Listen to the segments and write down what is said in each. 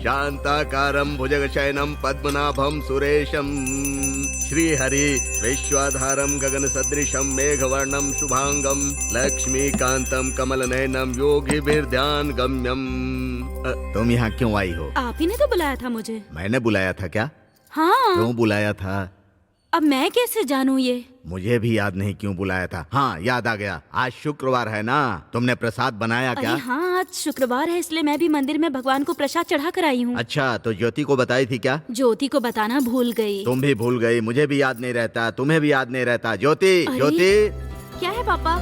शांताकारं भुजगशयनं पद्मनाभं सुरेशं श्रीहरि विश्वाधारं गगनसदृशं मेघवर्णं शुभांगं लक्ष्मीकांतं कमलनयनं योगिभिर्ध्यान गम्यम। तुम यहाँ क्यों आई हो? आप ही ने तो बुलाया था मुझे। मैंने बुलाया था क्या? हाँ। क्यों बुलाया था? अब मैं कैसे जानूं ये? मुझे भी याद नहीं क्यों बुलाया था। हाँ याद आ गया, आज शुक्रवार है ना, तुमने प्रसाद बनाया क्या? अरे हाँ, आज शुक्रवार है इसलिए मैं भी मंदिर में भगवान को प्रसाद चढ़ा कर आई हूँ। अच्छा, तो ज्योति को बताई थी क्या? ज्योति को बताना भूल गई। तुम भी भूल गई, मुझे भी याद नहीं रहता, तुम्हें भी याद नहीं रहता। ज्योति, ज्योति क्या है पापा?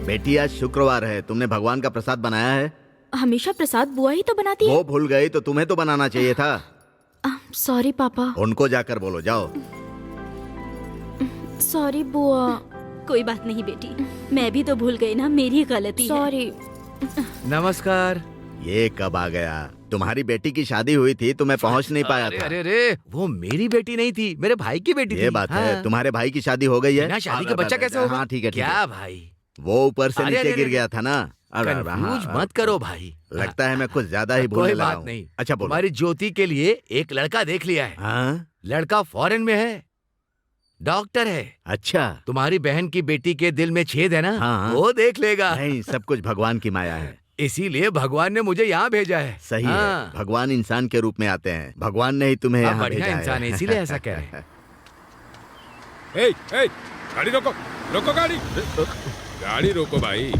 बेटी आज शुक्रवार है, तुमने भगवान का प्रसाद बनाया है? हमेशा प्रसाद बुआ ही तो बनाती है। वो भूल गई तो तुम्हें तो बनाना चाहिए था। सॉरी पापा। उनको जाकर बोलो, जाओ। सॉरी बुआ। कोई बात नहीं बेटी, मैं भी तो भूल गई ना, मेरी गलती। सॉरी। नमस्कार। ये कब आ गया? तुम्हारी बेटी की शादी हुई थी तो मैं पहुंच नहीं पाया था। अरे अरे, वो मेरी बेटी नहीं थी, मेरे भाई की बेटी थी। ये बात है, तुम्हारे भाई की शादी हो गई है? बिना शादी का बच्चा कैसे होगा? हाँ ठीक है। क्या भाई, वो ऊपर से नीचे गिर गया था ना। कंफ्यूज मत करो भाई। लगता है मैं कुछ ज्यादा ही बोलने लगा हूँ। कोई बात नहीं। अच्छा बोलो। हमारी ज्योति के लिए एक लड़का देख लिया है। हाँ? लड़का फॉरेन में है, डॉक्टर है। अच्छा, तुम्हारी बहन की बेटी के दिल में छेद है ना, हाँ। वो देख लेगा। नहीं, सब कुछ भगवान की माया है। इसीलिए भगवान ने मुझे यहाँ भेजा है। सही हाँ। है, भगवान इंसान के रूप में आते हैं, भगवान ने ही तुम्हें यहाँ भेजा बढ़िया है। इंसान है, इसीलिए ऐसा कह रहे हैं। गाड़ी रोको, रोको गाड़ी, गाड़ी रोको भाई।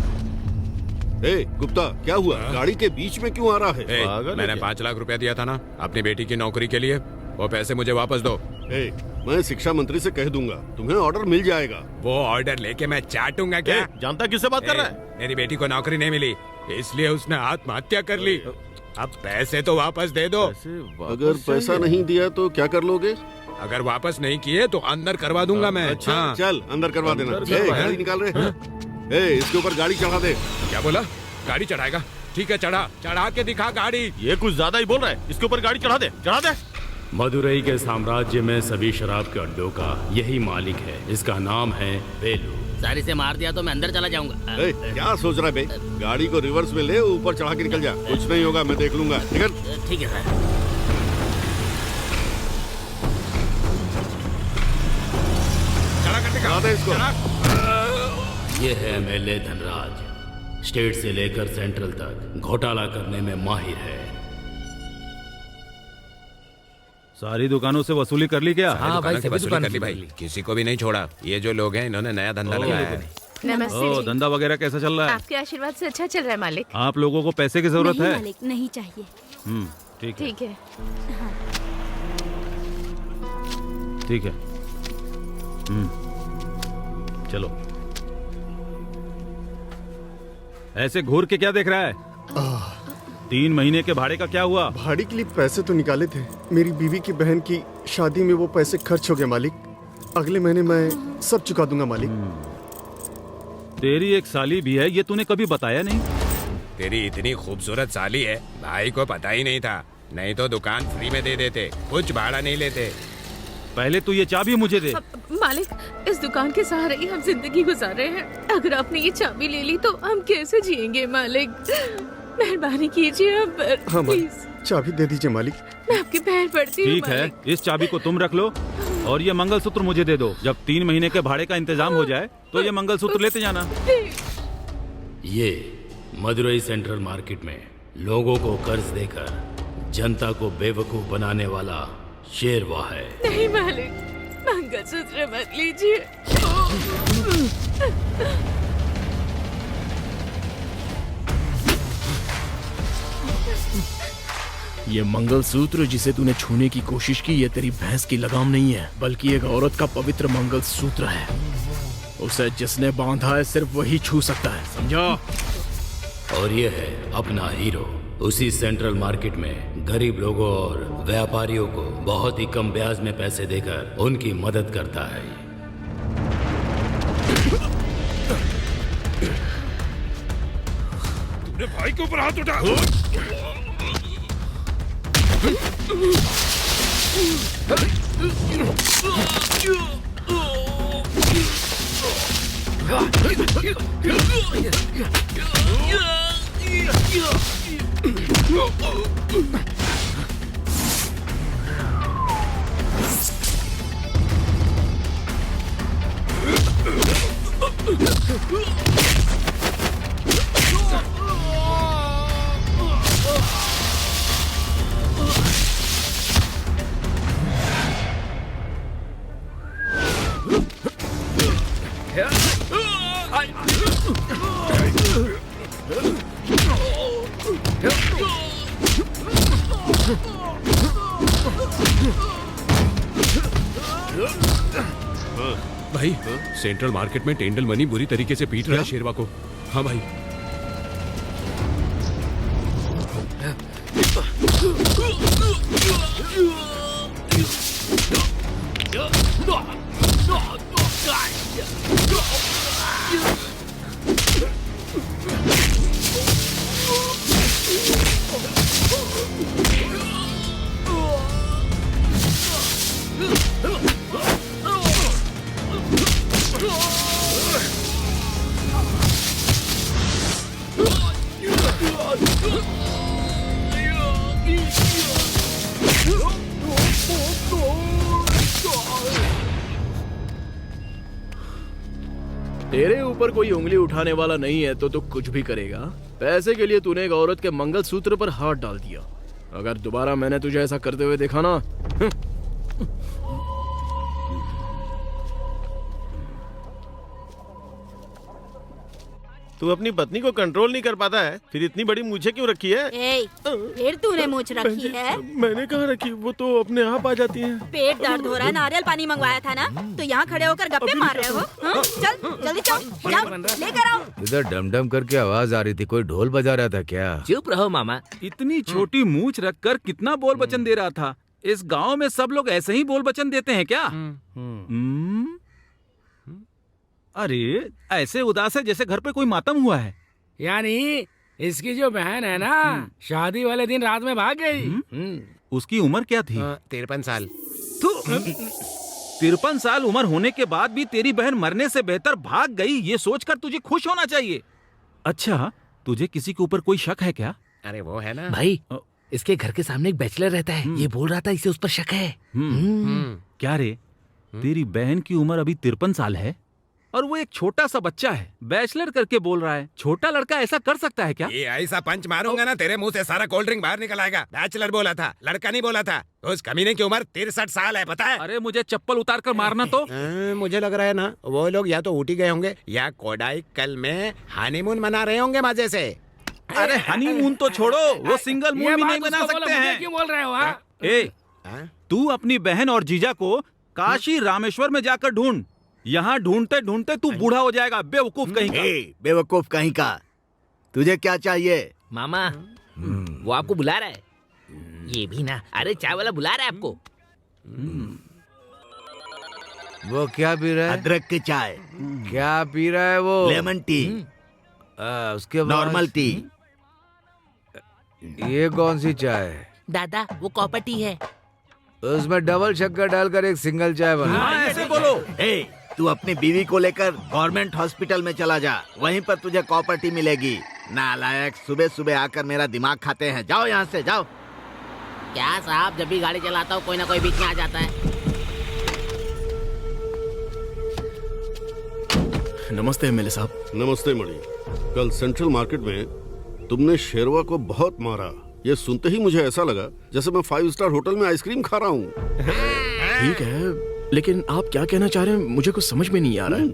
गुप्ता, क्या हुआ? गाड़ी के बीच में क्यों आ रहा है? मैंने 5 लाख रुपया दिया था ना अपनी बेटी की नौकरी के लिए, वो पैसे मुझे वापस दो। मैं शिक्षा मंत्री से कह दूंगा, तुम्हें ऑर्डर मिल जाएगा। वो ऑर्डर लेके मैं चाटूंगा क्या? जानता किससे बात कर रहा है? मेरी बेटी को नौकरी नहीं मिली, इसलिए उसने आत्महत्या कर ली। अब पैसे तो वापस दे दो। अगर पैसा नहीं दिया तो क्या कर लोगे? अगर वापस नहीं किए तो अंदर करवा दूंगा मैं। अच्छा, चल अंदर करवा देना। गाड़ी निकाल रहे? इसके ऊपर गाड़ी चढ़ा दे। क्या बोला? गाड़ी चढ़ाएगा? ठीक है, चढ़ा के दिखा गाड़ी। ये कुछ ज्यादा ही बोल रहा है, इसके ऊपर गाड़ी चढ़ा दे, चढ़ा दे। मदुरई के साम्राज्य में सभी शराब के अड्डों का यही मालिक है, इसका नाम है वेलू। सारी से मार दिया तो मैं अंदर चला जाऊंगा। क्या सोच रहा है बे? गाड़ी को रिवर्स में ले, ऊपर चढ़ा के निकल जा। कुछ नहीं होगा, मैं देख लूंगा। ठीक है सर। चढ़ा दे इसको। ये है एमएलए धनराज, स्टेट से लेकर सेंट्रल तक घोटाला करने में माहिर है। सारी दुकानों से वसूली कर ली क्या? हाँ भाई, सभी दुकान कर ली भाई, किसी को भी नहीं छोड़ा। ये जो लोग हैं, इन्होंने नया धंधा लगाया है। नमस्ते। धंधा वगैरह कैसा चल रहा है? आपके आशीर्वाद से अच्छा चल रहा है मालिक। आप लोगों को पैसे की जरूरत है? मालिक नहीं चाहिए। ठीक है, ठीक है। ठीक है। चलो, ऐसे घूर के क्या देख रहा है? 3 महीने के भाड़े का क्या हुआ? भाड़े के लिए पैसे तो निकाले थे, मेरी बीवी की बहन की शादी में वो पैसे खर्च हो गए मालिक। अगले महीने मैं सब चुका दूंगा मालिक। तेरी एक साली भी है, ये तूने कभी बताया नहीं। तेरी इतनी खूबसूरत साली है, भाई को पता ही नहीं था, नहीं तो दुकान फ्री में दे देते, कुछ भाड़ा नहीं लेते। पहले तू ये चाबी मुझे दे। मालिक, इस दुकान के सहारे ही हम जिंदगी गुजार रहे हैं। अगर आपने ये चाबी ले ली तो हम कैसे जिएंगे मालिक? मेहरबानी कीजिए अब। हाँ मालिक, चाबी दे दीजिए मालिक। मैं आपके पैर पड़ती हूँ। ठीक है, इस चाबी को तुम रख लो और ये मंगलसूत्र मुझे दे दो। जब 3 महीने के भाड़े का इंतजाम हो जाए तो ये मंगलसूत्र लेते जाना। ये मदुरई सेंट्रल मार्केट में लोगों को कर्ज देकर जनता को बेवकूफ बनाने वाला शेरवा है। नहीं मालिक, मंगलसूत्र मत लीजिए। ये मंगलसूत्र जिसे तूने छूने की कोशिश की, ये तेरी भैंस की लगाम नहीं है, बल्कि एक औरत का पवित्र मंगलसूत्र है। उसे जिसने बांधा है सिर्फ वही छू सकता है, समझा? और ये है अपना हीरो, उसी सेंट्रल मार्केट में गरीब लोगों और व्यापारियों को बहुत ही कम ब्याज में पैसे देकर उनकी मदद करता है। तुमने भाई के ऊपर हाथ उठा। भाई सेंट्रल मार्केट में टेंडल मनी बुरी तरीके से पीट रहा है शेरवा को। हाँ भाई। तेरे ऊपर कोई उंगली उठाने वाला नहीं है तो तू कुछ भी करेगा। पैसे के लिए तूने एक औरत के मंगलसूत्र पर हाथ डाल दिया। अगर दोबारा मैंने तुझे ऐसा करते हुए देखा ना, तू अपनी पत्नी को कंट्रोल नहीं कर पाता है, फिर इतनी बड़ी मूछें क्यों रखी है? फिर तूने मूछ रखी है? मैंने कहाँ रखी, वो तो अपने आप आ जाती है। पेट दर्द हो रहा है, नारियल पानी मंगवाया था ना, तो यहाँ खड़े होकर गप्पे मार रहे हो? हाँ? चल जल्दी चल, जाओ लेकर आओ। इधर डम डम करके आवाज आ रही थी, कोई ढोल बजा रहा था क्या? चुप रहो मामा। इतनी छोटी मूछ रखकर कितना बोल बचन दे रहा था। इस गांव में सब लोग ऐसे ही बोल बचन देते हैं क्या? अरे ऐसे उदास है जैसे घर पे कोई मातम हुआ है। यानी इसकी जो बहन है ना, शादी वाले दिन रात में भाग गई। उसकी उम्र क्या थी? 53 साल। 53 साल उम्र होने के बाद भी तेरी बहन मरने से बेहतर भाग गई, ये सोचकर तुझे खुश होना चाहिए। अच्छा, तुझे किसी के ऊपर कोई शक है क्या? अरे वो है ना भाई, इसके घर के सामने एक बैचलर रहता है, ये बोल रहा था इसे उस पर शक है। क्या रे, तेरी बहन की उम्र अभी 53 साल है और वो एक छोटा सा बच्चा है, बैचलर करके बोल रहा है। छोटा लड़का ऐसा कर सकता है क्या? ये ऐसा पंच मारूंगा ना तेरे मुंह से सारा कोल्ड ड्रिंक बाहर निकल आएगा। बैचलर बोला था, लड़का नहीं बोला था। उस कमीने की उम्र 63 साल है, पता है? अरे मुझे चप्पल उतार कर मारना तो। मुझे लग रहा है ना वो लोग या तो ऊटी गए होंगे या कोडाईकल में हनीमून मना रहे होंगे मजे से। अरे हनीमून तो छोड़ो, वो सिंगल मून भी नहीं मना सकते हैं। क्यों बोल रहे हो? ए, तू अपनी बहन और जीजा को काशी रामेश्वर में जाकर ढूंढ। यहाँ ढूंढते ढूंढते तू बूढ़ा हो जाएगा, बेवकूफ कहीं का। बेवकूफ कहीं का, तुझे क्या चाहिए? मामा, वो आपको बुला रहा है। ये भी ना, अरे चाय वाला बुला रहा है आपको। वो क्या पी रहा है? अदरक की चाय। क्या पी रहा है वो? Lemon tea. उसके बाद नॉर्मल टी। ये कौन सी चाय? दादा वो कॉपर टी है। उसमें डबल शक्कर डालकर एक सिंगल चाय बना। हाँ, ऐसे बोलो। तू अपनी बीवी को लेकर गवर्नमेंट हॉस्पिटल में चला जा, वहीं पर तुझे कॉपर टी मिलेगी। नालायक, सुबह सुबह आकर मेरा दिमाग खाते हैं। जाओ यहाँ से, जाओ। क्या साहब, जब भी गाड़ी चलाता हूँ कोई ना कोई बीच में आ जाता है। नमस्ते एमएलए साहब। नमस्ते मणि। कल सेंट्रल मार्केट में तुमने शेरवा को बहुत मारा। ये सुनते ही मुझे ऐसा लगा जैसे मैं 5 स्टार होटल में आइसक्रीम खा रहा हूँ। ठीक है, लेकिन आप क्या कहना चाह रहे हैं मुझे कुछ समझ में नहीं आ रहा है।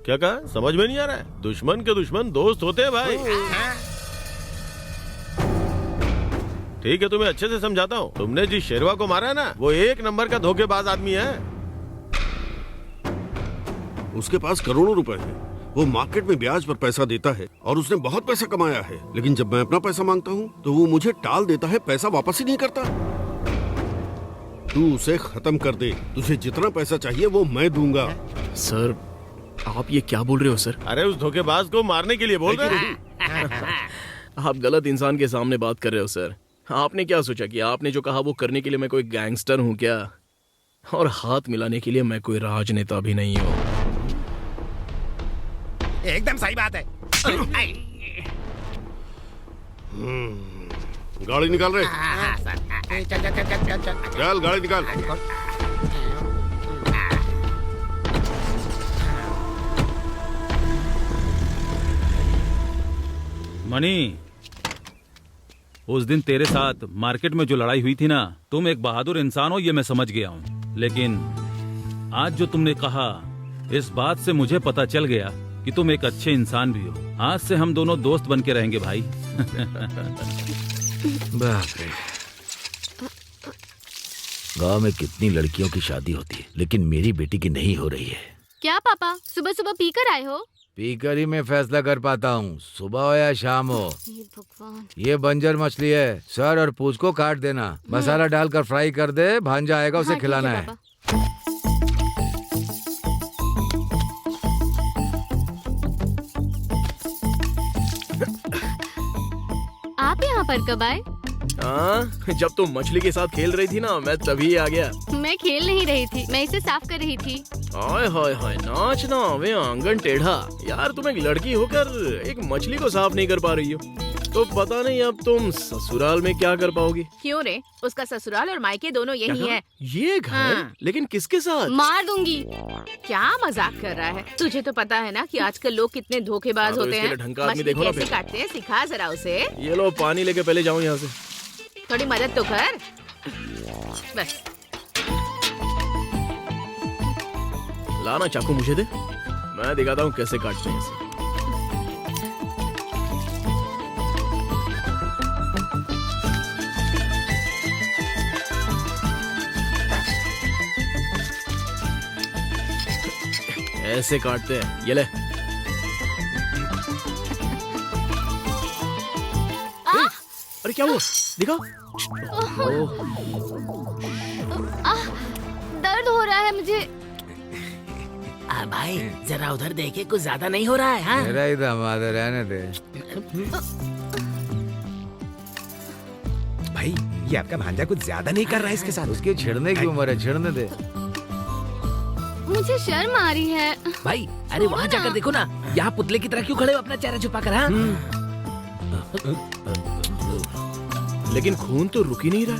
क्या कहा? समझ में नहीं आ रहा है? दुश्मन के दुश्मन दोस्त होते हैं भाई। ठीक है, तुम्हें अच्छे से समझाता हूँ। तुमने जिस शेरवा को मारा है ना, वो 1 नंबर का धोखेबाज आदमी है। उसके पास करोड़ों रुपए हैं। वो मार्केट में ब्याज पर पैसा देता है और उसने बहुत पैसा कमाया है। लेकिन जब मैं अपना पैसा मांगता हूँ तो वो मुझे टाल देता है, पैसा वापस ही नहीं करता। तू उसे खत्म कर दे, तुझे जितना पैसा चाहिए वो मैं दूंगा। सर, आप ये क्या बोल रहे हो सर? अरे उस धोखेबाज को मारने के लिए बोल रहे हैं। आप गलत इंसान के सामने बात कर रहे हो सर। आपने क्या सोचा कि आपने जो कहा वो करने के लिए मैं कोई गैंगस्टर हूँ क्या? और हाथ मिलाने के लिए मैं कोई राजनेता भी नहीं हूँ। एकदम सही बात है। गाड़ी निकाल रहे। चल चल चल चल चल चल। चल गाड़ी निकाल। मणि, उस दिन तेरे साथ मार्केट में जो लड़ाई हुई थी ना, तुम एक बहादुर इंसान हो ये मैं समझ गया हूँ। लेकिन आज जो तुमने कहा, इस बात से मुझे पता चल गया कि तुम एक अच्छे इंसान भी हो। आज से हम दोनों दोस्त बन के रहेंगे भाई। बाप रे, गांव में कितनी लड़कियों की शादी होती है, लेकिन मेरी बेटी की नहीं हो रही है। क्या पापा सुबह सुबह पीकर आए हो? पीकर ही मैं फैसला कर पाता हूँ, सुबह हो या शाम हो। ये भगवान। ये बंजर मछली है, सर और पूंछ को काट देना, मसाला डालकर फ्राई कर दे, भांजा आएगा उसे हाँ, खिलाना ठीक है। आप यहाँ पर कब आए? हाँ, जब तुम मछली के साथ खेल रही थी ना, मैं तभी आ गया। मैं खेल नहीं रही थी, मैं इसे साफ कर रही थी। हाय हाय हाय, नाच ना वे आंगन टेढ़ा। यार तुम एक लड़की होकर एक मछली को साफ नहीं कर पा रही हो, तो पता नहीं अब तुम ससुराल में क्या कर पाओगी। क्यों रे, उसका ससुराल और मायके दोनों यही है। ये घर? हाँ। लेकिन किसके साथ? मार दूंगी। क्या मजाक कर रहा है? तुझे तो पता है ना कि आजकल लोग कितने धोखेबाज हाँ, तो होते इसके हैं। लिए ढंग का आदमी मछली देखो ना कैसे फिर। काटते हैं सिखा जरा उसे। ये लो पानी लेके पहले जाऊँ यहाँ से। थोड़ी मदद तो कर बस। लाना चाकू मुझे दे, मैं दिखाता हूँ कैसे काटते हैं इसे। ऐसे काटते हैं, ये ले। अरे क्या हुआ? दिखा। दर्द हो रहा है मुझे। भाई जरा उधर देखे, कुछ ज्यादा नहीं हो रहा है? हाँ? मेरा ही दामाद है, रहने दे। भाई ये आपका भांजा कुछ ज्यादा नहीं कर रहा है इसके साथ? उसकी छिड़ने की उम्र है, छिड़ने दे। मुझे शर्म आ रही है। भाई अरे वहाँ जाकर देखो ना, यहाँ पुतले की तरह क्यों खड़े हो अपना चेहरा छुपा कर? हाँ? लेकिन खून तो रुक ही नहीं रहा।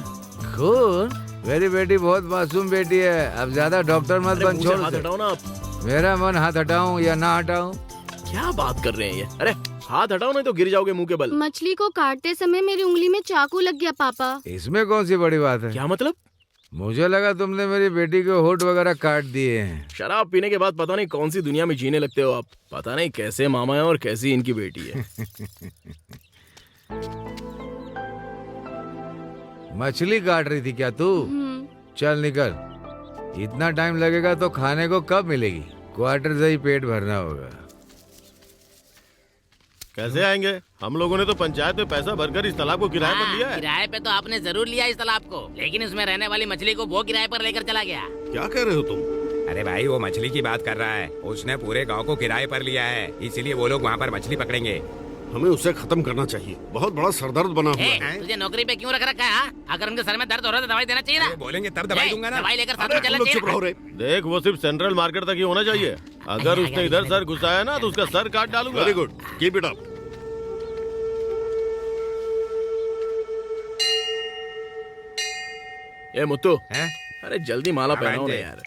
खून? मेरी बेटी बहुत मासूम बेटी है, अब ज्यादा डॉक्टर मत बन, छोड़ हाथ दे। हटाओ ना आप। मेरा मन हाथ हटाऊं या ना हटाऊं? क्या बात कर रहे हैं ये? अरे हाथ हटाओ नहीं तो गिर जाओगे मुंह के बल। मछली को काटते समय मेरी उंगली में चाकू लग गया पापा। इसमें कौन सी बड़ी बात है? क्या मतलब? मुझे लगा तुमने मेरी बेटी के होठ वगैरह काट दिए हैं। शराब पीने के बाद पता नहीं कौन सी दुनिया में जीने लगते हो आप। पता नहीं कैसे मामा है और कैसी इनकी बेटी है। मछली काट रही थी क्या तू? चल निकल, इतना टाइम लगेगा तो खाने को कब मिलेगी? क्वार्टर से ही पेट भरना होगा। कैसे आएंगे? हम लोगों ने तो पंचायत में पैसा भरकर इस तालाब को किराए पर लिया है। किराए पे तो आपने जरूर लिया इस तालाब को, लेकिन इसमें रहने वाली मछली को वो किराए पर लेकर चला गया। क्या कह रहे हो तुम? अरे भाई वो मछली की बात कर रहा है, उसने पूरे गांव को किराए पर लिया है, इसीलिए वो लोग वहाँ पर मछली पकड़ेंगे। हमें उसे खत्म करना चाहिए, बहुत बड़ा सरदर्द बना हुआ है। तुझे नौकरी पे क्यों रख रखा है? हाँ? अगर उनके सर में दर्द हो रहा है तो दवाई देना चाहिए ना। बोलेंगे तब दवाई दूंगा ना। दवाई लेकर साथ में चलना चाहिए। देख वो सिर्फ सेंट्रल मार्केट तक ही होना चाहिए। अगर उसने इधर सर घुसाया ना तो उसका सर काट डालूंगा। Very good, keep it up. ए मुत्तू, अरे जल्दी माला पहनाओ ना यार।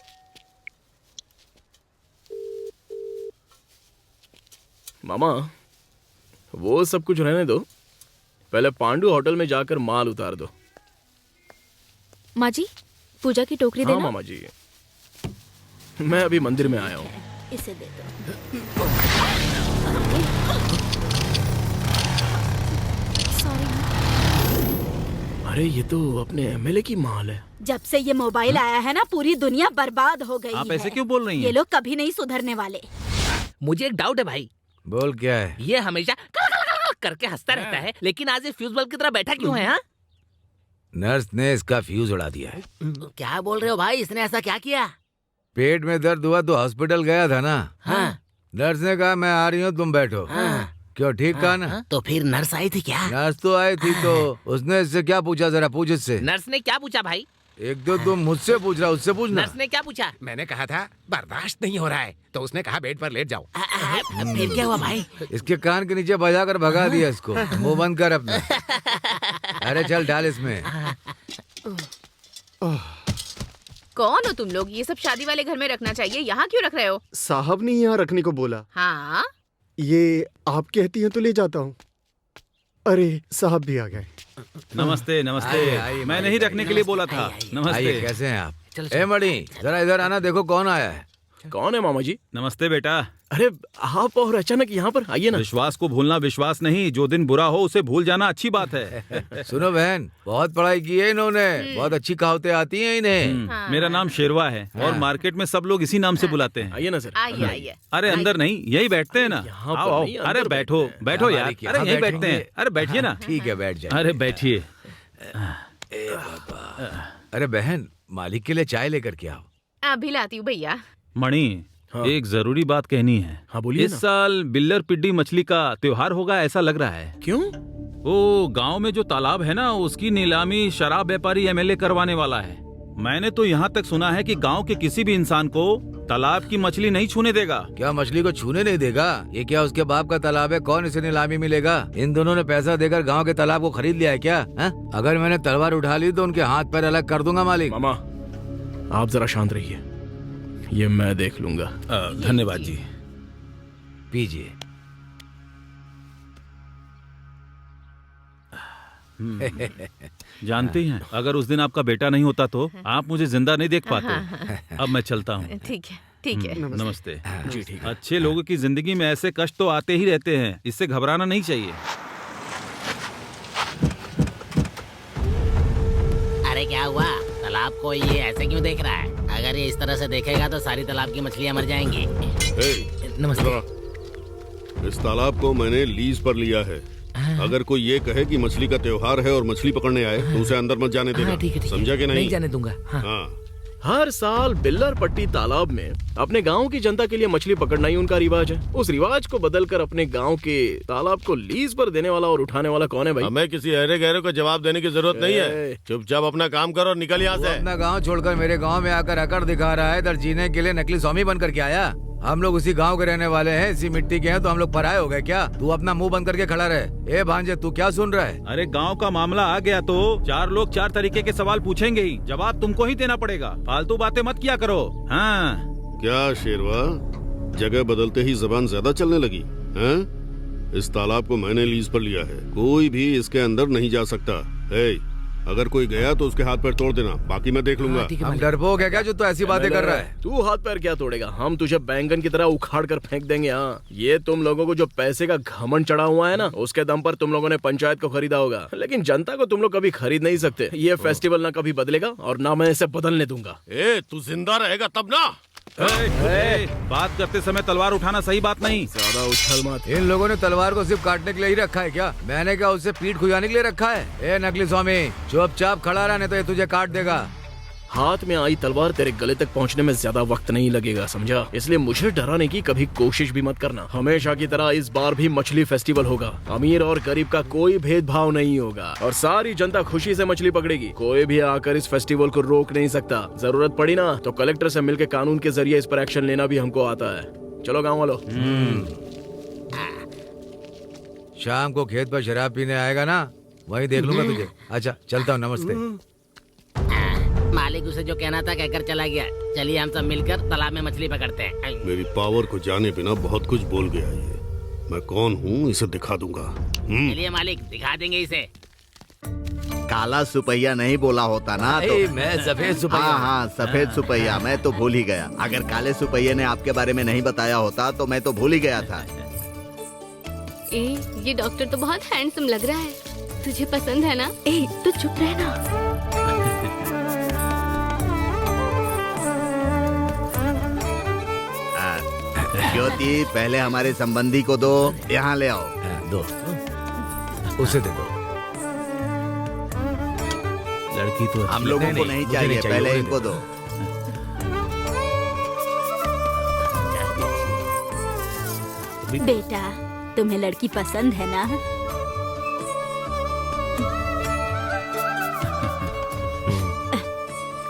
मामा वो सब कुछ रहने दो, पहले पांडु होटल में जाकर माल उतार दो। माँ जी, पूजा की टोकरी हाँ देना। मामा जी, मैं अभी मंदिर में आया हूँ। इसे दे दो। अरे ये तो अपने एमएलए की माल है। जब से ये मोबाइल आया है ना, पूरी दुनिया बर्बाद हो गई आप है। ऐसे क्यों बोल रही हैं? ये लोग कभी नहीं सुधरने वाले। मुझे एक डाउट है भाई। बोल क्या है? ये हमेशा करके हंसता रहता है, लेकिन आज ये फ्यूज बल्ब की तरह बैठा क्यों है? हाँ? नर्स ने इसका फ्यूज उड़ा दिया है। क्या बोल रहे हो भाई, इसने ऐसा क्या किया? पेट में दर्द हुआ तो हॉस्पिटल गया था ना। हाँ। नर्स ने कहा मैं आ रही हूँ, तुम बैठो। हाँ। क्यों, ठीक कहा ना? तो फिर नर्स आई थी क्या? नर्स तो आई थी, तो उसने इससे क्या पूछा? जरा पूछ इससे। नर्स ने क्या पूछा भाई? एक दो तुम मुझसे पूछ रहा, उससे पूछना। नर्स ने क्या पूछा? मैंने कहा था बर्दाश्त नहीं हो रहा है, तो उसने कहा बेड पर लेट जाओ। फिर क्या हुआ भाई? इसके कान के नीचे बजा कर भगा दिया इसको। मुंह बंद कर अपना। अरे चल डाल इसमें। कौन हो तुम लोग? ये सब शादी वाले घर में रखना चाहिए, यहाँ क्यों रख रहे हो? साहब ने यहाँ रखने को बोला। हाँ, ये आप कहती हैं तो ले जाता हूँ। अरे साहब भी आ गए। नमस्ते नमस्ते। आइए, मैं आइए, नहीं रखने के लिए बोला था। आइए, नमस्ते। कैसे हैं आप? ए मणि, जरा इधर आना, देखो कौन आया है। कौन है मामा जी? नमस्ते बेटा। अरे आप और अचानक यहाँ पर आइए ना। विश्वास को भूलना विश्वास नहीं, जो दिन बुरा हो उसे भूल जाना अच्छी बात है। सुनो बहन, बहुत पढ़ाई की है इन्होंने, बहुत अच्छी कहावतें आती हैं इन्हें। मेरा नाम शेरवा है और मार्केट में सब लोग इसी नाम से बुलाते हैं। आइए ना सर। आइए। अरे अंदर नहीं, यही बैठते हैं ना। आओ आओ। अरे बैठो बैठो यार। अरे यही बैठते हैं। अरे बैठिए ना। ठीक है, बैठ जाए। अरे बैठिए। अरे बहन, मालिक के लिए चाय लेकर के आओ। अभी लाती हूँ भैया। मणि, एक जरूरी बात कहनी है। हाँ बोलिए। इस साल बिल्लर पिड्डी मछली का त्योहार होगा ऐसा लग रहा है। क्यों? वो गांव में जो तालाब है ना, उसकी नीलामी शराब व्यापारी एमएलए करवाने वाला है। मैंने तो यहाँ तक सुना है कि गांव के किसी भी इंसान को तालाब की मछली नहीं छूने देगा। क्या मछली को छूने नहीं देगा? ये क्या उसके बाप का तालाब है? कौन इसे नीलामी मिलेगा? इन दोनों ने पैसा देकर गांव के तालाब को खरीद लिया है क्या? अगर मैंने तलवार उठा ली तो उनके हाथ पैर अलग कर दूंगा मालिक। मामा आप जरा शांत रहिए, ये मैं देख लूंगा। धन्यवाद जी। पीजिए। जानते हैं, अगर उस दिन आपका बेटा नहीं होता तो आप मुझे जिंदा नहीं देख पाते। अब मैं चलता हूँ। ठीक है ठीक है। नमस्ते। जी ठीक है। अच्छे लोगों की जिंदगी में ऐसे कष्ट तो आते ही रहते हैं, इससे घबराना नहीं चाहिए। अरे क्या हुआ? तालाब को ये ऐसे क्यों देख रहा है? अगर ये इस तरह से देखेगा तो सारी तालाब की मछलियाँ मर जाएंगी। नमस्ते। इस तालाब को मैंने लीज पर लिया है। अगर कोई ये कहे कि मछली का त्योहार है और मछली पकड़ने आए तो उसे अंदर मत जाने देना। समझा कि नहीं जाने दूंगा। हाँ। हर साल बिल्लर पट्टी तालाब में अपने गांव की जनता के लिए मछली पकड़ना ही उनका रिवाज है। उस रिवाज को बदलकर अपने गांव के तालाब को लीज पर देने वाला और उठाने वाला कौन है भाई? हमें किसी अहरे गहरे को जवाब देने की जरूरत नहीं है। चुपचाप अपना काम करो और निकल यहाँ से। अपना गांव छोड़कर मेरे गांव में आकर अकड़ दिखा रहा है। इधर जीने के लिए नकली स्वामी बनकर के आया। हम लोग उसी गांव के रहने वाले हैं, इसी मिट्टी के हैं, तो हम लोग पराये हो गए क्या? तू अपना मुंह बंद करके खड़ा रहे। ए भांजे, तू क्या सुन रहा है? अरे गांव का मामला आ गया तो चार लोग चार तरीके के सवाल पूछेंगे ही, जवाब तुमको ही देना पड़ेगा। फालतू बातें मत किया करो। हाँ। क्या शेरवा, जगह बदलते ही जबान ज्यादा चलने लगी हैं? इस तालाब को मैंने लीज पर लिया है, कोई भी इसके अंदर नहीं जा सकता। अगर कोई गया तो उसके हाथ पैर तोड़ देना, बाकी मैं देख लूंगा। हम डरपोक है क्या जो तू ऐसी बातें कर रहा है? तू हाथ पैर क्या तोड़ेगा? हम तुझे बैंगन की तरह उखाड़ कर फेंक देंगे। हाँ, ये तुम लोगों को जो पैसे का घमंड चढ़ा हुआ है ना, उसके दम पर तुम लोगों ने पंचायत को खरीदा होगा, लेकिन जनता को तुम लोग कभी खरीद नहीं सकते। ये फेस्टिवल ना कभी बदलेगा और ना मैं इसे बदलने दूंगा। तू जिंदा रहेगा तब ना। बात करते समय तलवार उठाना सही बात नहीं। ज्यादा उछल मत। इन लोगों ने तलवार को सिर्फ काटने के लिए ही रखा है क्या? मैंने क्या उससे पीठ खुजाने के लिए रखा है? ए नकली स्वामी, चुपचाप खड़ा रहने तो ये तुझे काट देगा। हाथ में आई तलवार तेरे गले तक पहुंचने में ज्यादा वक्त नहीं लगेगा, समझा? इसलिए मुझे डराने की कभी कोशिश भी मत करना। हमेशा की तरह इस बार भी मछली फेस्टिवल होगा। अमीर और गरीब का कोई भेदभाव नहीं होगा और सारी जनता खुशी से मछली पकड़ेगी। कोई भी आकर इस फेस्टिवल को रोक नहीं सकता। जरूरत पड़ी ना तो कलेक्टर से मिलकर कानून के जरिए इस पर एक्शन लेना भी हमको आता है। चलो गाँव वालों। शाम को खेत पर शराब पीने आएगा ना, वही देख लूंगा तुझे। अच्छा चलता हूँ, नमस्ते। मालिक उसे जो कहना था कहकर चला गया। चलिए हम सब मिलकर तालाब में मछली पकड़ते हैं। मेरी पावर को जाने बिना बहुत कुछ बोल गया ये। मैं कौन हूँ इसे दिखा दूंगा। चलिए मालिक, दिखा देंगे इसे। काला सुपैया नहीं बोला होता ना तो मैं सफेद सुपैया। हाँ, सफेद सुपैया। मैं तो भूल ही गया। अगर काले सुपैये ने आपके बारे में नहीं बताया होता तो मैं तो भूल ही गया था। ये डॉक्टर तो बहुत हैंडसम लग रहा है। तुझे पसंद है ना? तो चुप रहना। ज्योति, पहले हमारे संबंधी को दो। यहाँ ले आओ। दो, उसे दे दो। लड़की तो हम लोगों को नहीं चाहिए, पहले इनको दो। बेटा, तुम्हें लड़की पसंद है ना?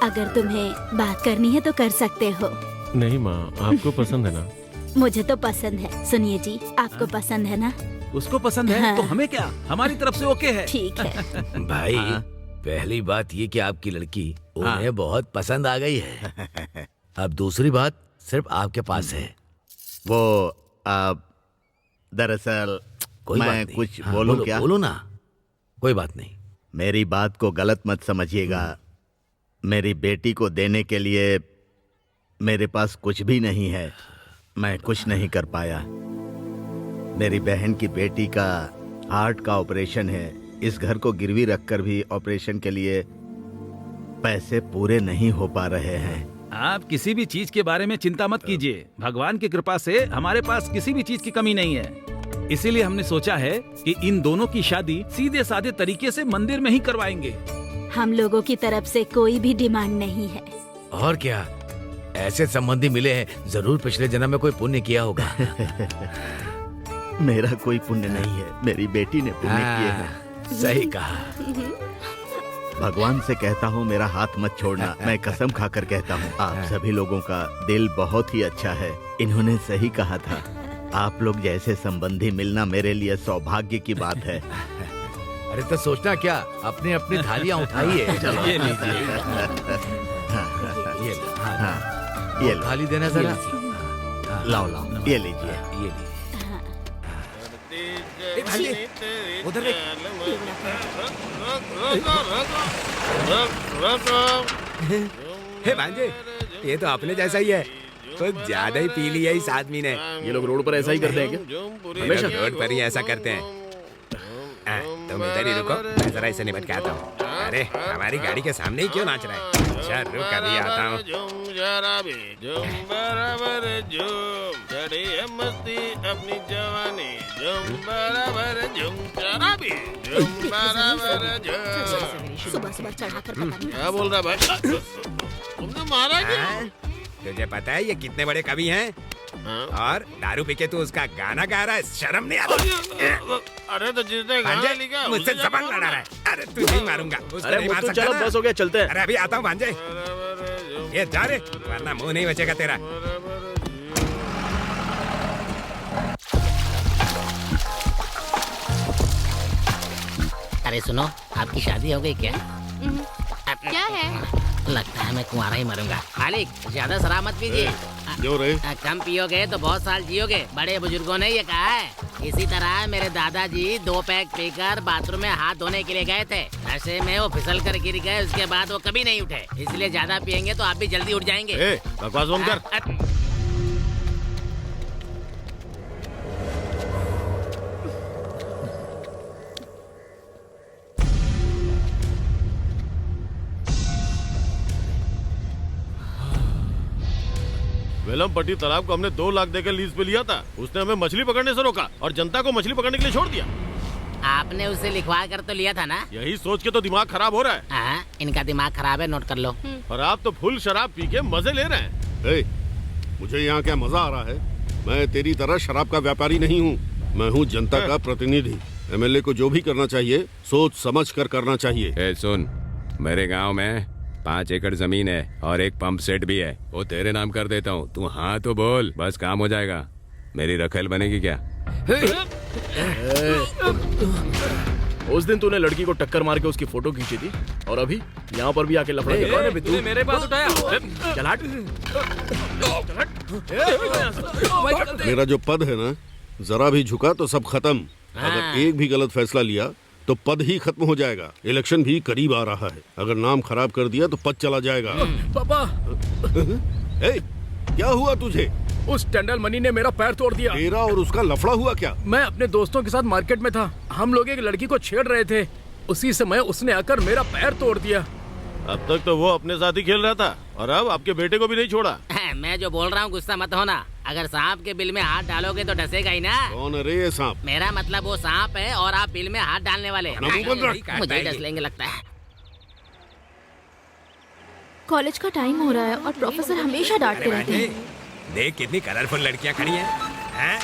अगर तुम्हें बात करनी है तो कर सकते हो। नहीं माँ, आपको पसंद है ना? मुझे तो पसंद है। सुनिए जी, आपको पसंद है ना? उसको पसंद है हाँ। तो हमें क्या, हमारी तरफ से ओके है। ठीक है। भाई, पहली बात ये कि आपकी लड़की उन्हें बहुत पसंद आ गई है। अब दूसरी बात सिर्फ आपके पास है। वो दरअसल मैं कुछ बोलूं क्या? बोलो ना, कोई बात नहीं। मेरी बात को गलत मत समझिएगा। मेरी बेटी को देने के लिए मेरे पास कुछ भी नहीं है, मैं कुछ नहीं कर पाया। मेरी बहन की बेटी का हार्ट का ऑपरेशन है। इस घर को गिरवी रखकर भी ऑपरेशन के लिए पैसे पूरे नहीं हो पा रहे हैं। आप किसी भी चीज के बारे में चिंता मत कीजिए। भगवान की कृपा से हमारे पास किसी भी चीज की कमी नहीं है। इसीलिए हमने सोचा है कि इन दोनों की शादी सीधे साधे तरीके से मंदिर में ही करवाएंगे। हम लोगों की तरफ से कोई भी डिमांड नहीं है। और क्या, ऐसे संबंधी मिले हैं, जरूर पिछले जन्म में कोई पुण्य किया होगा। मेरा कोई पुण्य नहीं है, मेरी बेटी ने पुण्य किए हैं। सही कहा। भगवान से कहता हूँ मेरा हाथ मत छोड़ना। मैं कसम खाकर कहता हूँ, आप सभी लोगों का दिल बहुत ही अच्छा है। इन्होंने सही कहा था, आप लोग जैसे संबंधी मिलना मेरे लिए सौभाग्य की बात है। अरे तो सोचना क्या, अपनी अपनी थालियां उठाइए। ये लीजिए। ये थाली देना जरा। लाओ लाओ, ये लीजिए। ये लीजिए। उधर देख। हे भांजे, ये तो अपने जैसा ही है। कुछ ज्यादा ही पी लिया इस आदमी ने। ये लोग रोड पर ऐसा ही करते हैं क्या? हमेशा रोड पर ही ऐसा करते हैं। तुम इधर ही रुको, मैं जरा इसे निपट के आता हूँ। अरे हमारी गाड़ी के सामने ही क्यों नाच रहा है? अच्छा रुक, अभी आता हूँ। मस्ती अपनी जवानी, सुबह सुबह चढ़ा कर क्या बोल रहा भाई? तुमने मारा क्यों? तुझे पता है ये कितने बड़े कवि हैं? और दारू पी के तू उसका गाना गा रहा है, शर्म नहीं आता? अरे तो जिसने गाना लिखा मुझसे जबान लड़ा रहा है। अरे तुझे ही मारूंगा, उसको नहीं मार सकता ना? बस हो गया, चलते हैं। अरे अभी आता हूँ भांजे। ये जा रे, वरना मुंह नहीं बचेगा तेरा। अरे सुनो, आपकी शादी हो गई क्या? क्या है? लगता है मैं कुंवारा ही मरूंगा। मालिक, ज्यादा शराब मत पीजिए। क्यों रे? कम पियोगे तो बहुत साल जियोगे, बड़े बुजुर्गों ने ये कहा है। इसी तरह मेरे दादाजी 2 पैक पीकर बाथरूम में हाथ धोने के लिए गए थे। नशे में वो फिसल कर गिर गए, उसके बाद वो कभी नहीं उठे। इसलिए ज्यादा पियेंगे तो आप भी जल्दी उठ जाएंगे। बकवास बंद कर। वेलमपट्टी तालाब को हमने 2 लाख देकर लीज पे लिया था। उसने हमें मछली पकड़ने से रोका और जनता को मछली पकड़ने के लिए छोड़ दिया। आपने उसे लिखवा कर तो लिया था ना? यही सोच के तो दिमाग खराब हो रहा है। इनका दिमाग खराब है, नोट कर लो। और आप तो फुल शराब पी के मजे ले रहे हैं। मुझे यहाँ क्या मजा आ रहा है? मैं तेरी तरह शराब का व्यापारी नहीं हूँ, मैं हूँ जनता का प्रतिनिधि। एमएलए को जो भी करना चाहिए सोच समझ कर करना चाहिए। सुन, मेरे गाँव में 5 एकड़ जमीन है और एक पंप सेट भी है। वो तेरे नाम कर देता हूँ, तू हाँ तो बोल, बस काम हो जाएगा। मेरी रखेल बनेगी क्या? उस दिन तूने लड़की को टक्कर मार के उसकी फोटो खींची थी और अभी यहाँ पर भी आके लफड़ा कर रहा है। तूने मेरे बात उठाया। चल हट। मेरा जो पद है ना, जरा भी झुका तो सब खत्म। अगर एक भी गलत फैसला लिया तो पद ही खत्म हो जाएगा। इलेक्शन भी करीब आ रहा है, अगर नाम खराब कर दिया तो पद चला जाएगा। पापा, क्या हुआ तुझे? उस टेंडल मनी ने मेरा पैर तोड़ दिया। तेरा और उसका लफड़ा हुआ क्या? मैं अपने दोस्तों के साथ मार्केट में था, हम लोग एक लड़की को छेड़ रहे थे, उसी समय उसने आकर मेरा पैर तोड़ दिया। अब तक तो वो अपने साथ ही खेल रहा था और अब आपके बेटे को भी नहीं छोड़ा। मैं जो बोल रहा हूँ गुस्सा मत होना। अगर सांप के बिल में हाथ डालोगे तो डसेगा ही ना। कौन है रे ये सांप? मेरा मतलब वो सांप है और आप बिल में हाथ डालने वाले। मुझे डस लेंगे लगता है। कॉलेज का टाइम हो रहा है और प्रोफेसर हमेशा डांटते रहते हैं। देख कितनी कलरफुल लड़कियाँ खड़ी हैं।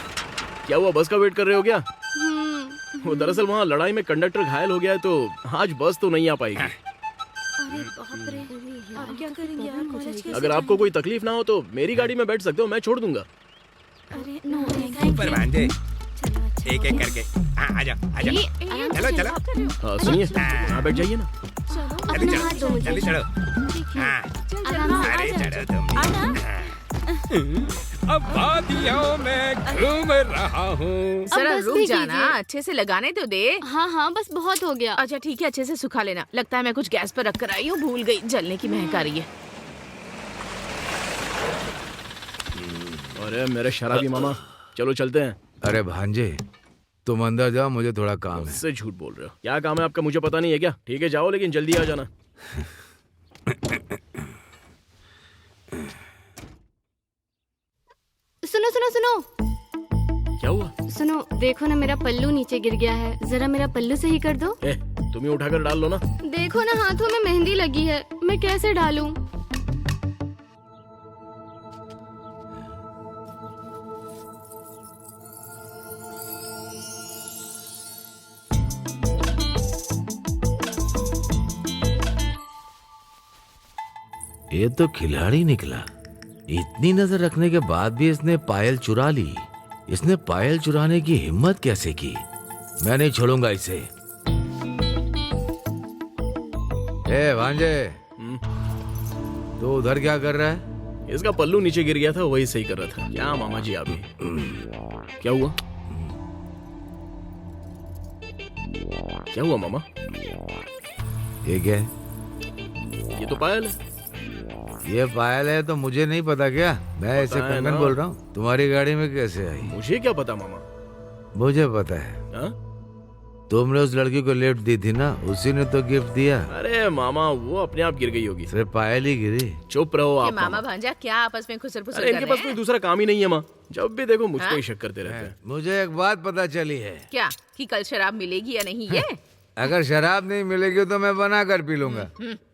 क्या हुआ, बस का वेट कर रहे हो क्या? वो दरअसल वहाँ लड़ाई में कंडक्टर घायल हो गया है तो आज बस तो नहीं आ पाएगी। अरे बाप रे, अब क्या करेंगे यार? कॉलेज कैसे अगर आपको कोई तकलीफ ना हो तो मेरी गाड़ी में बैठ सकते हो, मैं छोड़ दूंगा। अरे नो, ऊपर भांजे, एक एक करके। आजा आजा, चलो चलो। हाँ सुनिए, यहाँ बैठ जाइए ना। जल्दी चलो, जल्दी चलो। अरे चलो तुम। अब वादियों में घूम रहा हूँ। जरा रुक जाना, अच्छे से लगाने तो दे। हाँ बस बहुत हो गया। अच्छा ठीक है, अच्छे से सुखा लेना। लगता है मैं कुछ गैस पर रख कर आई हूँ, भूल गई, जलने की महक आ रही है। अरे मेरे शराबी मामा, चलो चलते हैं। अरे भांजे, तुम अंदर जाओ, मुझे थोड़ा काम है। मुझसे झूठ बोल रहे हो? क्या काम है आपका, मुझे पता नहीं है क्या? ठीक है जाओ, लेकिन जल्दी आ जाना। सुनो सुनो सुनो। क्या हुआ? सुनो, देखो ना मेरा पल्लू नीचे गिर गया है, जरा मेरा पल्लू सही कर दो। तुम ही उठाकर डाल लो ना। देखो ना हाथों में मेहंदी लगी है, मैं कैसे डालूं? ये तो खिलाड़ी निकला। इतनी नजर रखने के बाद भी इसने पायल चुरा ली। इसने पायल चुराने की हिम्मत कैसे की? मैं नहीं छोड़ूंगा इसे। ए भांजे, तो उधर क्या कर रहा है? इसका पल्लू नीचे गिर गया था, वही सही कर रहा था। क्या मामा जी आप भी? क्या हुआ? क्या हुआ मामा? ये क्या है? ये तो पायल है। ये पायल है तो मुझे नहीं पता क्या? मैं ऐसे कंगन बोल रहा हूँ। तुम्हारी गाड़ी में कैसे आई? मुझे क्या पता मामा? मुझे पता है। तुमने उस लड़की को लिफ्ट दी थी ना, उसी ने तो गिफ्ट दिया। अरे मामा, वो अपने आप गिर गई होगी। सिर्फ पायल ही गिरी। चुप रहो आप। मामा भांजा क्या आपस में खुसर फुसर कर इनके रहे पास हैं? कोई दूसरा काम ही नहीं है माँ। जब भी देखो मुझको ही शक करते रहते हैं। मुझे एक बात पता चली है। क्या कि कल शराब मिलेगी या नहीं? ये अगर शराब नहीं मिलेगी तो मैं बना कर पी लूंगा।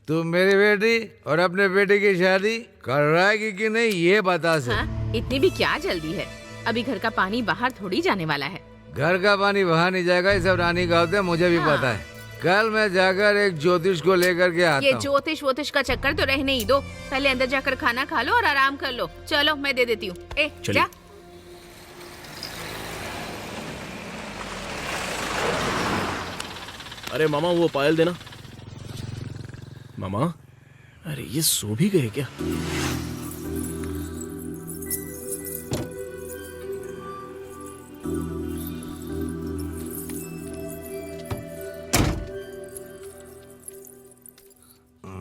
तू मेरी बेटी और अपने बेटे की शादी करवाएगी कि नहीं, ये बता से। इतनी भी क्या जल्दी है? अभी घर का पानी बाहर थोड़ी जाने वाला है। घर का पानी बाहर नहीं जाएगा, ये सब रानी का होता है, मुझे भी पता है। कल मैं जाकर एक ज्योतिष को लेकर के आता ये हूँ। ज्योतिष वोतिष का चक्कर तो रहने ही दो। पहले अंदर जाकर खाना खा लो और आराम कर लो। चलो मैं दे देती हूँ। जा। अरे मामा, वो पायल देना। मामा, अरे ये सो भी गए क्या?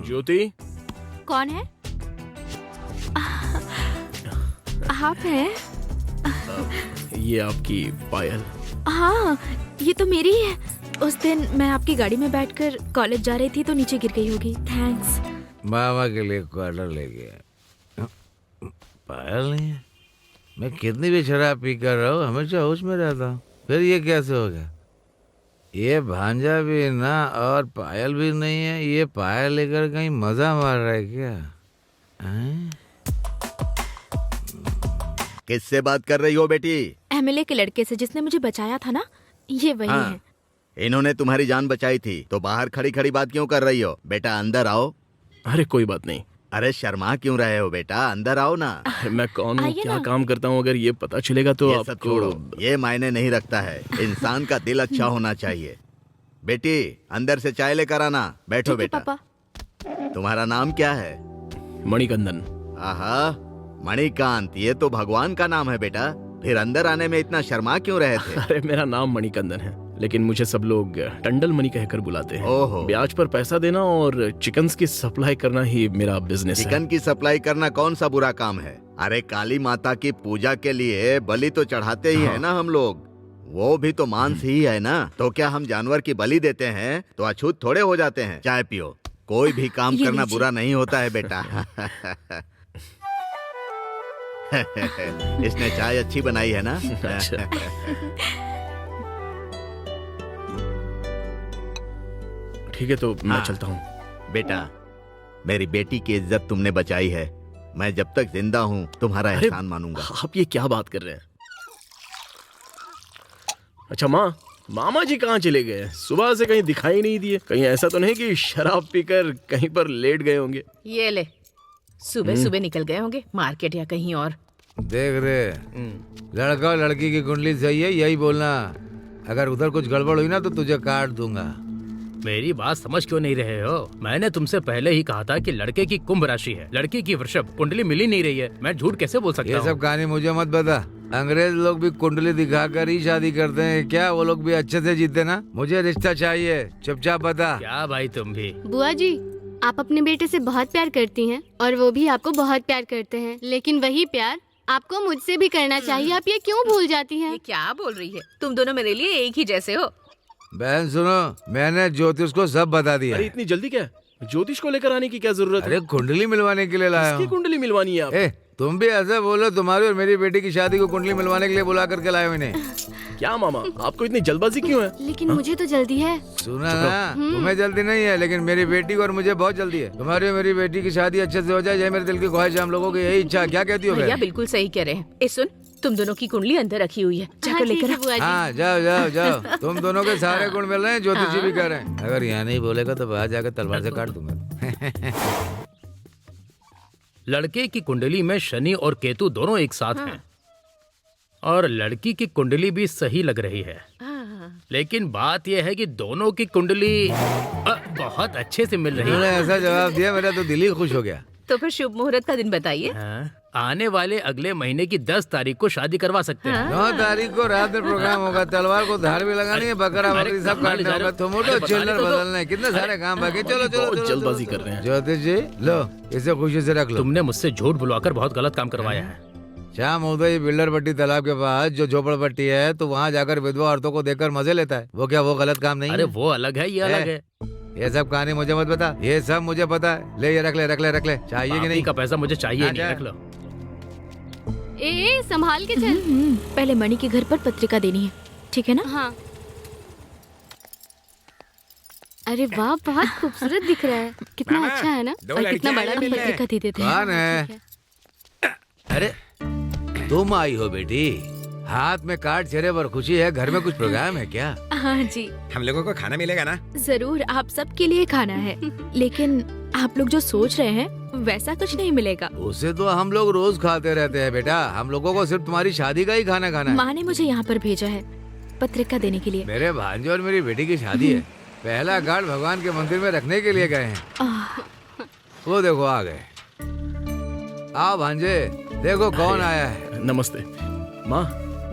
ज्योति, कौन है? आप हैं? ये आपकी पायल। हाँ, ये तो मेरी ही है। उस दिन मैं आपकी गाड़ी में बैठकर कॉलेज जा रही थी तो नीचे गिर गई होगी। थैंक्स। मामा के लिए क्वार्टर ले गया। पायल नहीं है। मैं कितनी भी शराब पी कर रहा हूँ, हमेशा होश में रहता हूँ। फिर ये कैसे हो गया? ये भांजा भी ना और पायल भी नहीं है। ये पायल लेकर कहीं मजा मार रहा है क्या? किससे बात कर रही हो बेटी? एमएलए के लड़के से, जिसने मुझे बचाया था ना, ये वही है। इन्होंने तुम्हारी जान बचाई थी तो बाहर खड़ी खड़ी बात क्यों कर रही हो? बेटा अंदर आओ। अरे कोई बात नहीं। अरे शर्मा क्यों रहे हो बेटा, अंदर आओ ना। मैं कौन हूँ, क्या काम करता हूँ, अगर ये पता चलेगा तो ये सब छोड़ो, ये मायने नहीं रखता है। इंसान का दिल अच्छा होना चाहिए। बेटी अंदर से चाय लेकर आना। बैठो बेटा। पापा। तुम्हारा नाम क्या है? मणिकंदन। आहा, मणिकांत, ये तो भगवान का नाम है बेटा। फिर अंदर आने में इतना शर्मा क्यों रहे थे? अरे मेरा नाम मणिकंदन है, लेकिन मुझे सब लोग टंडल मणि कहकर बुलाते हैं। ओहो। ब्याज पर पैसा देना और चिकन्स की सप्लाई करना ही मेरा बिजनेस है। चिकन की सप्लाई करना कौन सा बुरा काम है? अरे काली माता की पूजा के लिए बलि तो चढ़ाते ही है ना हम लोग। वो भी तो मांस ही है ना। तो क्या हम जानवर की बलि देते हैं तो अछूत थोड़े हो जाते हैं? चाय पियो। कोई भी काम करना बुरा नहीं होता है बेटा। इसने चाय अच्छी बनाई है ना? अच्छा। ठीक है तो मैं चलता हूँ। बेटा, मेरी बेटी की इज्जत तुमने बचाई है। मैं जब तक जिंदा हूँ तुम्हारा एहसान मानूंगा। आप ये क्या बात कर रहे हैं? अच्छा माँ, मामा जी कहाँ चले गए? सुबह से कहीं दिखाई नहीं दिए। कहीं ऐसा तो नहीं कि शराब पीकर कहीं पर लेट गए होंगे? ये ले, सुबह सुबह निकल गए होंगे मार्केट या कहीं और। देख रे, लड़का और लड़की की कुंडली सही है, यही बोलना। अगर उधर कुछ गड़बड़ हुई ना तो तुझे काट दूंगा। मेरी बात समझ क्यों नहीं रहे हो? मैंने तुमसे पहले ही कहा था कि लड़के की कुंभ राशि है, लड़की की वृषभ। कुंडली मिली नहीं रही है। मैं झूठ कैसे बोल सकता ये हूँ? सब कहानी मुझे मत बता। अंग्रेज लोग भी कुंडली दिखाकर ही शादी करते हैं क्या? वो लोग भी अच्छे से जीते ना। मुझे रिश्ता चाहिए, चुपचाप बता। क्या भाई तुम भी? बुआ जी, आप अपने बेटे से बहुत प्यार करती हैं और वो भी आपको बहुत प्यार करते हैं, लेकिन वही प्यार आपको मुझसे भी करना चाहिए, आप ये क्यों भूल जाती हैं? ये क्या बोल रही है? तुम दोनों मेरे लिए एक ही जैसे हो। बहन सुनो, मैंने ज्योतिष को सब बता दिया। अरे इतनी जल्दी क्या? ज्योतिष को लेकर आने की क्या जरूरत है? अरे कुंडली मिलवाने के लिए लाया किसकी हूँ। कुंडली मिलवानी है आप? तुम भी ऐसे बोलो, तुम्हारी और मेरी बेटी की शादी को कुंडली मिलवाने के लिए बुला करके लाए मैंने। क्या मामा, आपको इतनी जल्दबाजी क्यों है? लेकिन मुझे तो जल्दी है। सुना ना, तुम्हें जल्दी नहीं है, लेकिन मेरी बेटी को और मुझे बहुत जल्दी है। तुम्हारी और मेरी बेटी की शादी अच्छे से हो जाए, यही मेरे दिल की ख्वाहिश है। हम लोगों की यही इच्छा। क्या कहती हो भैया बहन? बिल्कुल सही कह रहे हैं। सुन, तुम दोनों की कुंडली अंदर रखी हुई है, जाकर लेकर आ। हाँ जाओ जाओ जाओ। तुम दोनों के सारे गुण मिल रहे हैं, ज्योतिष जी भी कह रहे हैं। अगर यहाँ नहीं बोलेगा तो बाहर जाकर तलवार से काट दूंगा। लड़के की कुंडली में शनि और केतु दोनों एक साथ हैं और लड़की की कुंडली भी सही लग रही है। लेकिन बात यह है कि दोनों की कुंडली बहुत अच्छे से मिल रही है। ऐसा जवाब दिया, मेरा तो दिल ही खुश हो गया। तो फिर शुभ मुहूर्त का दिन बताइए। आने वाले अगले महीने की 10 तारीख को शादी करवा सकते हैं। 9 तारीख को रात में प्रोग्राम होगा। तलवार को धार भी लगानी है, बकरा बकरी सब काटना होगा। टोमेटो चिल्लर बदलना है, कितने सारे काम बाकी। चलो चलो बहुत जल्दबाजी कर रहे हैं। ज्योतिष जी लो, इसे खुशी से रख लो। तुमने मुझसे झूठ बुलवाकर बहुत गलत काम करवाया है। शाम होते ही बिल्डर पट्टी तालाब के पास जो झोपड़पट्टी है, तो वहाँ जाकर विधवा औरतों को देखकर मजे लेता है। वो क्या वो गलत काम नहीं है? अरे वो अलग है, ये अलग है। ये सब कहानी मुझे मत बता, ये सब मुझे पता है। ले ये रख ले रख ले रख ले। चाहिए कि नहीं? का पैसा मुझे चाहिए नहीं, रख लो। ए संभाल के चल। पहले मणि के घर पर पत्रिका देनी है, ठीक है ना? हाँ। अरे वाह, बहुत खूबसूरत दिख रहा है। कितना अच्छा है ना, और कितना बड़ा भी पत्रिका दे देते हैं। कौन है? अरे तुम आई हो बेटी, हाथ में कार्ड, चेहरे पर खुशी है। घर में कुछ प्रोग्राम है क्या? हाँ जी, हम लोगों को खाना मिलेगा ना? जरूर, आप सबके लिए खाना है। लेकिन आप लोग जो सोच रहे हैं वैसा कुछ नहीं मिलेगा। उसे तो हम लोग रोज खाते रहते हैं बेटा। हम लोगों को सिर्फ तुम्हारी शादी का ही खाना खाना है। माँ ने मुझे यहाँ पर भेजा है पत्रिका देने के लिए। मेरे भांजे और मेरी बेटी की शादी है। पहला कार्ड भगवान के मंदिर में रखने के लिए गए हैं। वो देखो आ गए। आओ भांजे, देखो कौन आया है। नमस्ते माँ,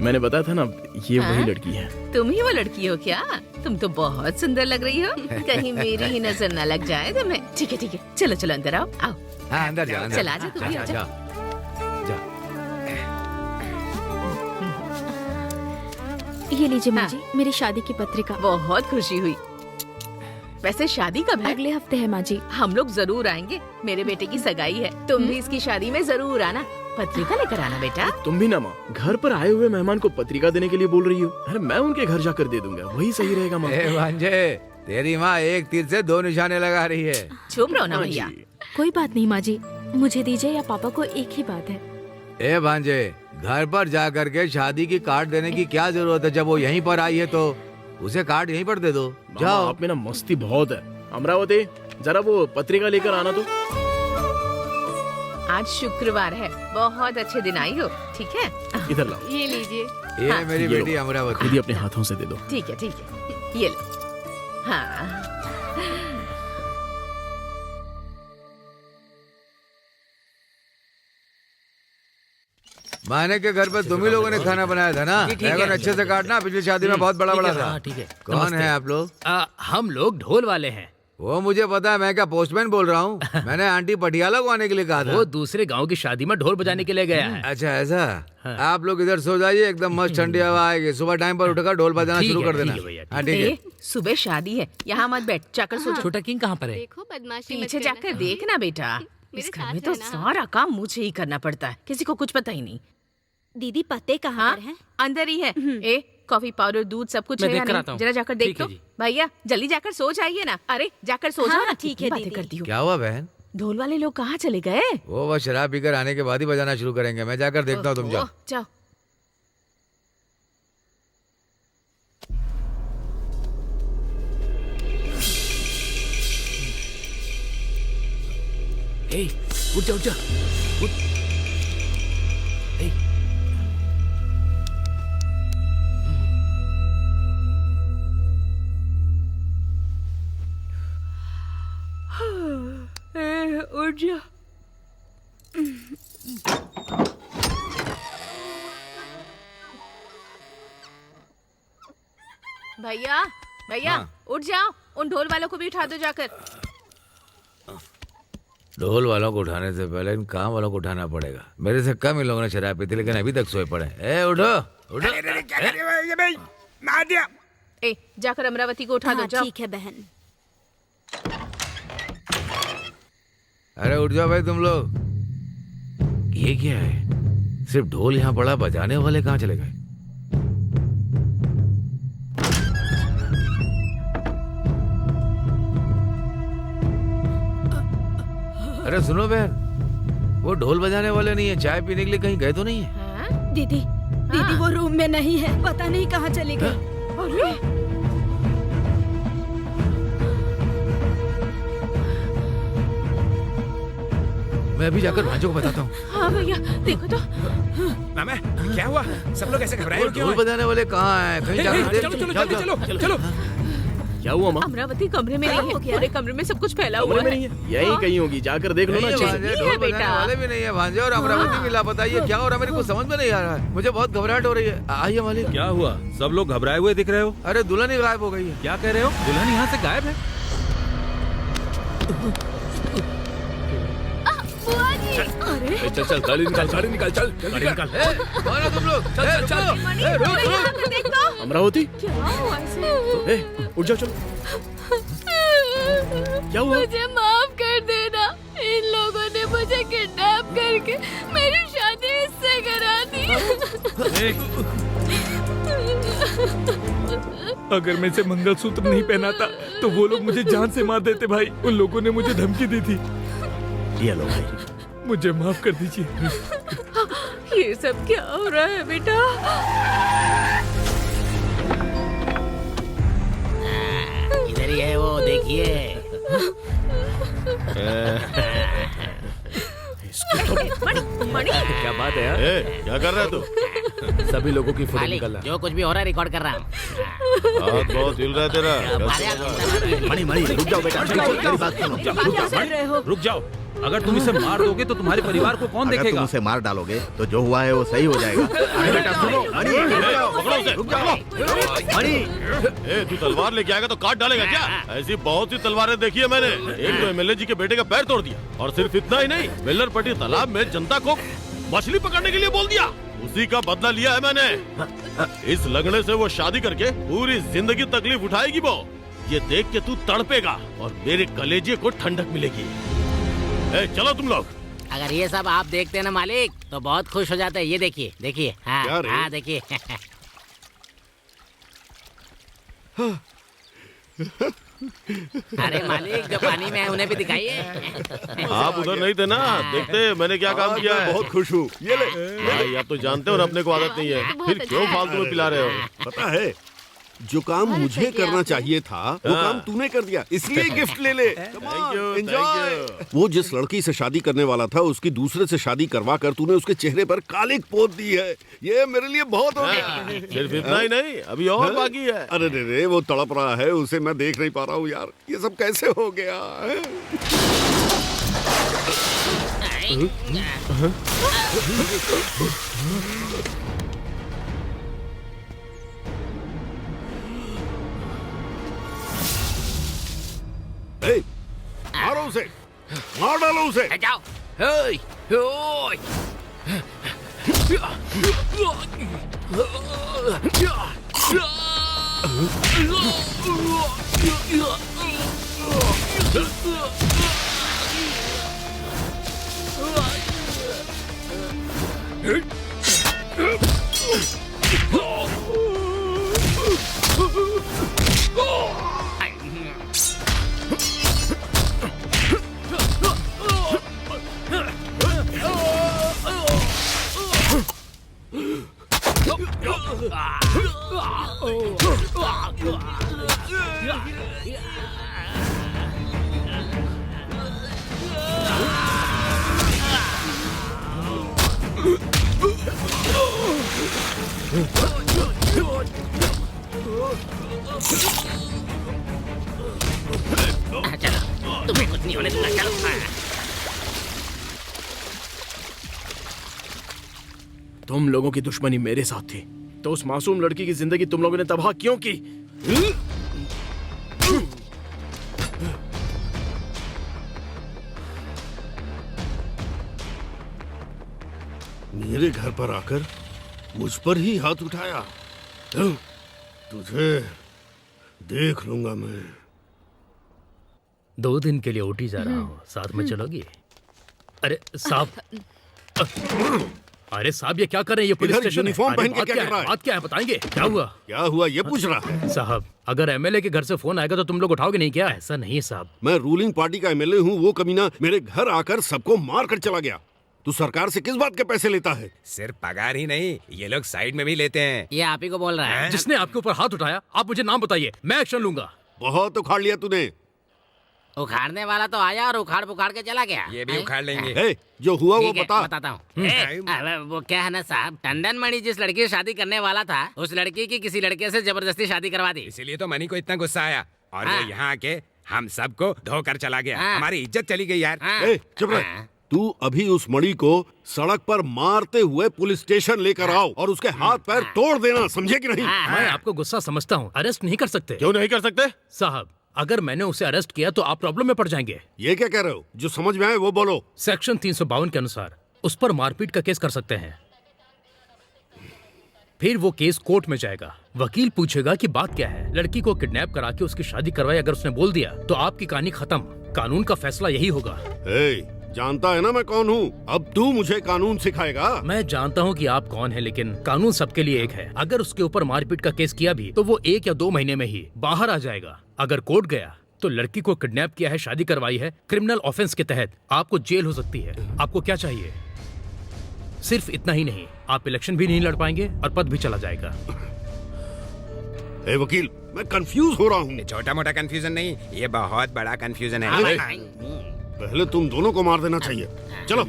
मैंने बताया था ना, ये वही लड़की है। तुम ही वो लड़की हो क्या? तुम तो बहुत सुंदर लग रही हो। कहीं मेरी ही नजर न लग जाए तुम्हें। ठीक है, चलो चलो अंदर आओ आओ। हाँ अंदर जाओ। चला जा, तू भी आ जा। ये लीजिए माँ जी, मेरी शादी की पत्रिका। बहुत खुशी हुई। वैसे शादी कब है? अगले हफ्ते है माँ जी। हम लोग जरूर आएंगे, मेरे बेटे की सगाई है। तुम भी इसकी शादी में जरूर आना। पत्रिका लेकर आना बेटा। तुम भी ना माँ, घर पर आए हुए मेहमान को पत्रिका देने के लिए बोल रही हो। अरे मैं उनके घर जाकर दे दूंगा, वही सही रहेगा माँ। भांजे, तेरी माँ एक तीर से 2 निशाने लगा रही है। चुप रहो ना भैया। कोई बात नहीं माँ जी, मुझे दीजिए या पापा को एक ही बात है। ए भांजे, घर पर जा करके शादी की कार्ड देने की क्या जरूरत है? जब वो यहीं पर आई है तो उसे कार्ड यहीं पर दे दो। जाओ। आप में ना मस्ती बहुत है। अमरावती, जरा वो पत्रिका लेकर आना तो। आज शुक्रवार है, बहुत अच्छे दिन आई हो। ठीक है, इधर लाओ। ये लीजिए। ये हाँ। मेरी बेटी अमरावती। खुद ही अपने हाथों से दे दो। ठीक है, ये लो। हाँ माने के घर पर तुम ही लोगों ने खाना बनाया था ना? बैगन अच्छे से काटना, पिछली शादी में बहुत बड़ा बड़ा था। ठीक है। कौन है आप लोग? हम लोग ढोल वाले हैं। वो मुझे पता है, मैं क्या पोस्टमैन बोल रहा हूँ? मैंने आंटी पटियाला को आने के लिए कहा था। वो दूसरे गांव की शादी में ढोल बजाने के लिए गया है। अच्छा ऐसा? आप लोग इधर सो जाइए, एकदम मस्त ठंडी हवा आएगी। सुबह टाइम पर उठकर ढोल बजाना शुरू कर देना। हाँ ठीक है। सुबह शादी है, यहाँ मत बैठ, जाकर सो। छोटा किंग कहाँ पर है? देखो बदमाशी पीछे जाकर देखना बेटा। इस घर में तो सारा काम मुझे ही करना पड़ता है, किसी को कुछ पता ही नहीं। दीदी पत्ते कहाँ पर हैं? अंदर ही है। ए कॉफी पाउडर दूध सब कुछ है या नहीं? जरा जाकर देख तो। भैया जल्दी जाकर सो जाइए ना। अरे जाकर सो जाओ ना। ठीक है, बातें करती हूँ। क्या हुआ बहन? ढोल वाले लोग कहाँ चले गए? वो शराब पीकर आने के बाद ही बजाना शुरू करेंगे। मैं जाकर देखता हूँ, तुम जाओ। जाओ। उठ जा उठ जा। उठ जा। भैया भैया, उठ जाओ। उन ढोल वालों को भी उठा दो जाकर। ढोल वालों को उठाने से पहले इन काम वालों को उठाना पड़ेगा। मेरे से कम इन लोगों ने शराब पी थी, लेकिन अभी तक सोए पड़े। ए उठो उठो। क्या कर रहे हो ये भाई? मार दिया। ए, जाकर अमरावती को उठा दो, जाओ। ठीक है बहन। अरे उठ जाओ भाई तुम लोग। ये क्या है? सिर्फ ढोल यहाँ पड़ा, बजाने वाले कहाँ चले गए? अरे सुनो बहन, वो ढोल बजाने वाले नहीं है, चाय पीने के लिए कहीं गए तो नहीं है? दीदी दीदी वो रूम में नहीं है, पता नहीं कहाँ चली गई। अरे मैं अभी जाकर भांजो को बताता हूँ। हाँ भैया, देखो तो। मामा क्या हुआ? सब लोग ऐसे घबराए क्यों? ढोल बजाने वाले कहाँ हैं? कहीं जाकर चलो चलो चलो चलो चलो। क्या हुआ माँ? अमरावती कमरे में नहीं है, पूरे कमरे में सब कुछ फैला हुआ कमरे में नहीं है, यही कहीं होगी, जाकर देख लो ना। ढोल बजाने वाले भी नहीं है, भांजे और अमरावती भी लापता। ये क्या हो रहा है? मेरे को समझ में नहीं आ रहा है, मुझे बहुत घबराहट हो रही है। आइए मालिक। क्या हुआ? सब लोग घबराए हुए दिख रहे हो। अरे दुल्हन ही गायब हो गई है। क्या कह रहे हो? दुल्हन यहाँ से गायब है? अरे चल चल गाड़ी निकाल, गाड़ी निकाल, चल गाड़ी निकाल। कौन हो तुम लोग? चल चल चल। अमरावती, क्या हुआ इसे? उठ जाओ, चलो। क्या हुआ? मुझे माफ कर देना, इन लोगों ने मुझे किडनैप करके मेरी शादी इससे करा दी। अगर मैं इसे मंगलसूत्र नहीं पहनाता तो वो लोग मुझे जान से मार देते भाई। उन लोगों ने मुझे धमकी दी थी। ये लो भाई, मुझे माफ कर दीजिए। ये सब क्या हो रहा है बेटा? इधर ही है वो, देखिए। मणि क्या बात है यार? क्या कर रहा है तू? सभी लोगों की फोटो मालिक, निकाल रहा। जो कुछ भी हो रहा है रिकॉर्ड कर रहा हूँ। हाथ बहुत हिल रहा है तेरा। मणि मणि रुक जाओ बेटा, मेरी बात सुनो। क्या कर रहे हो? रुक जाओ। अगर तुम इसे मार दोगे तो तुम्हारे परिवार को कौन अगर तुम देखेगा? उसे मार डालोगे तो जो हुआ है वो सही हो जाएगा। अरे बेटा सुनो, मणि रुक जाओ। मणि ए, तू तलवार लेके आएगा तो काट डालेगा क्या? ऐसी बहुत सी तलवारें देखी है मैंने। एक तो एमएलए जी के बेटे का पैर तोड़ दिया, और सिर्फ इतना ही नहीं, बेल्लरपट्टी तालाब में जनता को मछली पकड़ने के लिए बोल दिया। उसी का बदला लिया है मैंने। इस लगने से वो शादी करके पूरी जिंदगी तकलीफ उठाएगी वो। ये देख के तू तड़पेगा और मेरे कलेजे को ठंडक मिलेगी। ए, चलो तुम लोग। अगर ये सब आप देखते हैं ना मालिक, तो बहुत खुश हो जाते हैं। ये देखिए देखिए। हाँ हाँ देखिए। अरे मालिक, जो पानी में है उन्हें भी दिखाइए। आप उधर नहीं थे ना, देखते मैंने क्या काम किया है। बहुत खुश हूँ। ये ले। भाई आप तो जानते हो ना अपने को आदत नहीं है, फिर क्यों फालतू में पिला रहे हो? पता है, जो काम मुझे करना चाहिए था वो काम तूने कर दिया, इसलिए गिफ्ट ले ले। Thank you, enjoy. वो जिस लड़की से शादी करने वाला था उसकी दूसरे से शादी करवा कर तूने उसके चेहरे पर कालिक पोत दी है। ये मेरे लिए बहुत हो गया। सिर्फ इतना ही नहीं, अभी और बाकी है। अरे रे, वो तड़प रहा है, उसे मैं देख नहीं पा रहा हूँ यार। ये सब कैसे हो गया? मारो उसे, मार डालो उसे। जाओ। चलो, तुम्हें कुछ नहीं होने दूंगा। चलो। तुम लोगों की दुश्मनी मेरे साथ थी, तो उस मासूम लड़की की जिंदगी तुम लोगों ने तबाह क्यों की? मेरे घर पर आकर मुझ पर ही हाथ उठाया। तुझे देख लूंगा मैं। 2 दिन के लिए ओटी जा रहा हूँ, साथ में चलोगी? अरे साहब, अरे साहब ये क्या कर रहे हैं? ये पुलिस स्टेशन है। यूनिफॉर्म पहन के क्या कर रहा है? बात क्या है बताएंगे? क्या हुआ? क्या हुआ ये पूछ रहा है? साहब अगर एमएलए के घर से फोन आएगा तो तुम लोग उठाओगे नहीं क्या? ऐसा नहीं है साहब। मैं रूलिंग पार्टी का एमएलए हूँ। वो कमीना मेरे घर आकर सबको मार कर चला गया। तू सरकार से किस बात के पैसे लेता है? सिर्फ पगार ही नहीं, ये लोग साइड में भी लेते हैं। ये आप ही को बोल रहा है। जिसने आपके ऊपर हाथ उठाया, आप मुझे नाम बताइए, मैं एक्शन लूंगा। बहुत उखाड़ लिया तूने। उखाड़ने वाला तो आया और उखाड़ पुखाड़ के चला गया। ये भी उखाड़ लेंगे। जो हुआ वो ठीक है, बता। बताता हूँ। वो क्या है ना साहब, टंडन मणि जिस लड़की से शादी करने वाला था, उस लड़की की किसी लड़के से जबरदस्ती शादी करवा दी। इसीलिए तो मणि को इतना गुस्सा आया और वो यहाँ आके हम सबको धोकर चला गया। हमारी इज्जत चली गई यार। चुप रह। तू अभी उस मणि को सड़क पर मारते हुए पुलिस स्टेशन लेकर आओ और उसके हाथ पैर तोड़ देना, समझे कि नहीं? मैं आपको गुस्सा समझता हूँ, अरेस्ट नहीं कर सकते। क्यों नहीं कर सकते? साहब अगर मैंने उसे अरेस्ट किया तो आप प्रॉब्लम में पड़ जाएंगे। ये क्या कह रहे हो? जो समझ में आए वो बोलो। सेक्शन 352 के अनुसार उस पर मारपीट का केस कर सकते हैं। फिर वो केस कोर्ट में जाएगा। वकील पूछेगा कि बात क्या है। लड़की को किडनैप करा के उसकी शादी करवाई, अगर उसने बोल दिया तो आपकी कहानी खत्म। कानून का फैसला यही होगा। जानता है ना मैं कौन हूँ? अब तू मुझे कानून सिखाएगा? मैं जानता हूँ कि आप कौन है, लेकिन कानून सबके लिए एक है। अगर उसके ऊपर मारपीट का केस किया भी तो वो 1 या 2 महीने में ही बाहर आ जाएगा। अगर कोर्ट गया तो लड़की को किडनैप किया है, शादी करवाई है, क्रिमिनल ऑफेंस के तहत आपको जेल हो सकती है। आपको क्या चाहिए? सिर्फ इतना ही नहीं, आप इलेक्शन भी नहीं लड़ पाएंगे और पद भी चला जाएगा। वकील मैं कंफ्यूज हो रहा हूँ। छोटा मोटा कंफ्यूजन नहीं, ये बहुत बड़ा कंफ्यूजन है। पहले तुम दोनों को मार देना चाहिए। चलो।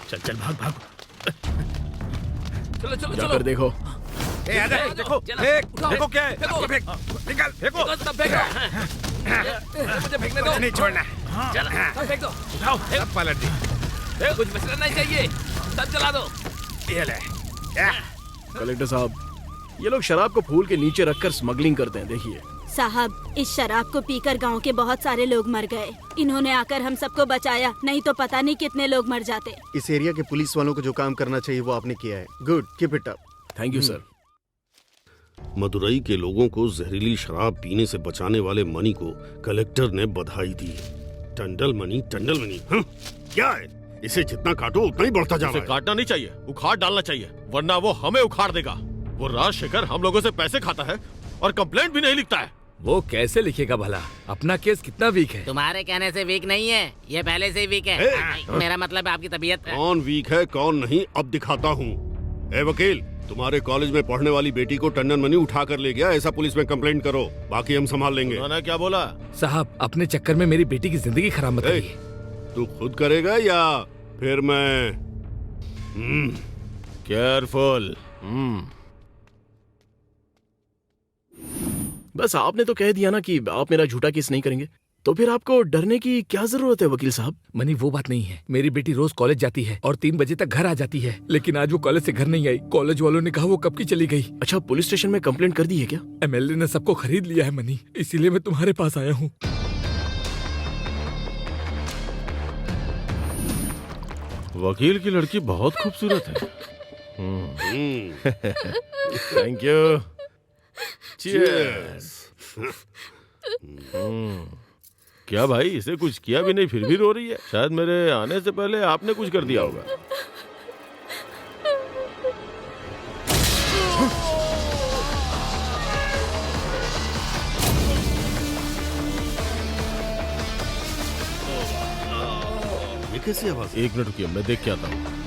चल चल भाग भाग। चलो चलो जाकर देखो। देखो देखो क्या है? निकल फेंको। मुझे फेंकने दो। नहीं छोड़ना। चल फेंक दो। उठाओ सब पलट दी। कुछ बचना नहीं चाहिए, सब जला दो। ये ले। कलेक्टर साहब ये लोग शराब को फूल के नीचे रखकर स्मगलिंग करते हैं। देखिए साहब इस शराब को पीकर गांव के बहुत सारे लोग मर गए। इन्होंने आकर हम सबको बचाया, नहीं तो पता नहीं कितने लोग मर जाते। इस एरिया के पुलिस वालों को जो काम करना चाहिए वो आपने किया है। Good, keep it up. Thank you sir. Madurai के लोगों को जहरीली शराब पीने से बचाने वाले मणि को कलेक्टर ने बधाई दी। टंडल मणि क्या है? इसे जितना काटो उतना ही बढ़ता जा रहा है। काटना नहीं चाहिए, उखाड़ डालना चाहिए, वरना वो हमें उखाड़ देगा। वो राजशेखर हम लोगों से पैसे खाता है और कंप्लेंट भी नहीं लिखता है। वो कैसे लिखेगा भला? अपना केस कितना वीक है? तुम्हारे कहने से वीक नहीं है, ये पहले से ही वीक है। मेरा मतलब है आपकी तबीयत। कौन वीक है कौन नहीं अब दिखाता हूँ। वकील तुम्हारे कॉलेज में पढ़ने वाली बेटी को टंडन मणि उठा कर ले गया, ऐसा पुलिस में कंप्लेंट करो, बाकी हम संभाल लेंगे। उन्होंने क्या बोला? साहब अपने चक्कर में मेरी बेटी की जिंदगी खराब मत करिए। तू खुद करेगा या फिर मैं? केयरफुल। बस आपने तो कह दिया ना कि आप मेरा झूठा केस नहीं करेंगे, तो फिर आपको डरने की क्या जरूरत है वकील साहब? मनी वो बात नहीं है। मेरी बेटी रोज कॉलेज जाती है और 3 बजे तक घर आ जाती है, लेकिन आज वो कॉलेज से घर नहीं आई। कॉलेज वालों ने कहा वो कब की चली गई। अच्छा पुलिस स्टेशन में कंप्लेंट कर दी है क्या? एमएलए ने सबको खरीद लिया है मनी, इसीलिए मैं तुम्हारे पास आया हूँ। वकील की लड़की बहुत खूबसूरत है। Thank you. चीयर्स। क्या भाई, इसे कुछ किया भी नहीं फिर भी रो रही है? शायद मेरे आने से पहले आपने कुछ कर दिया होगा। ये कैसी आवाज? 1 मिनट रुकिए, मैं देख के आता हूँ।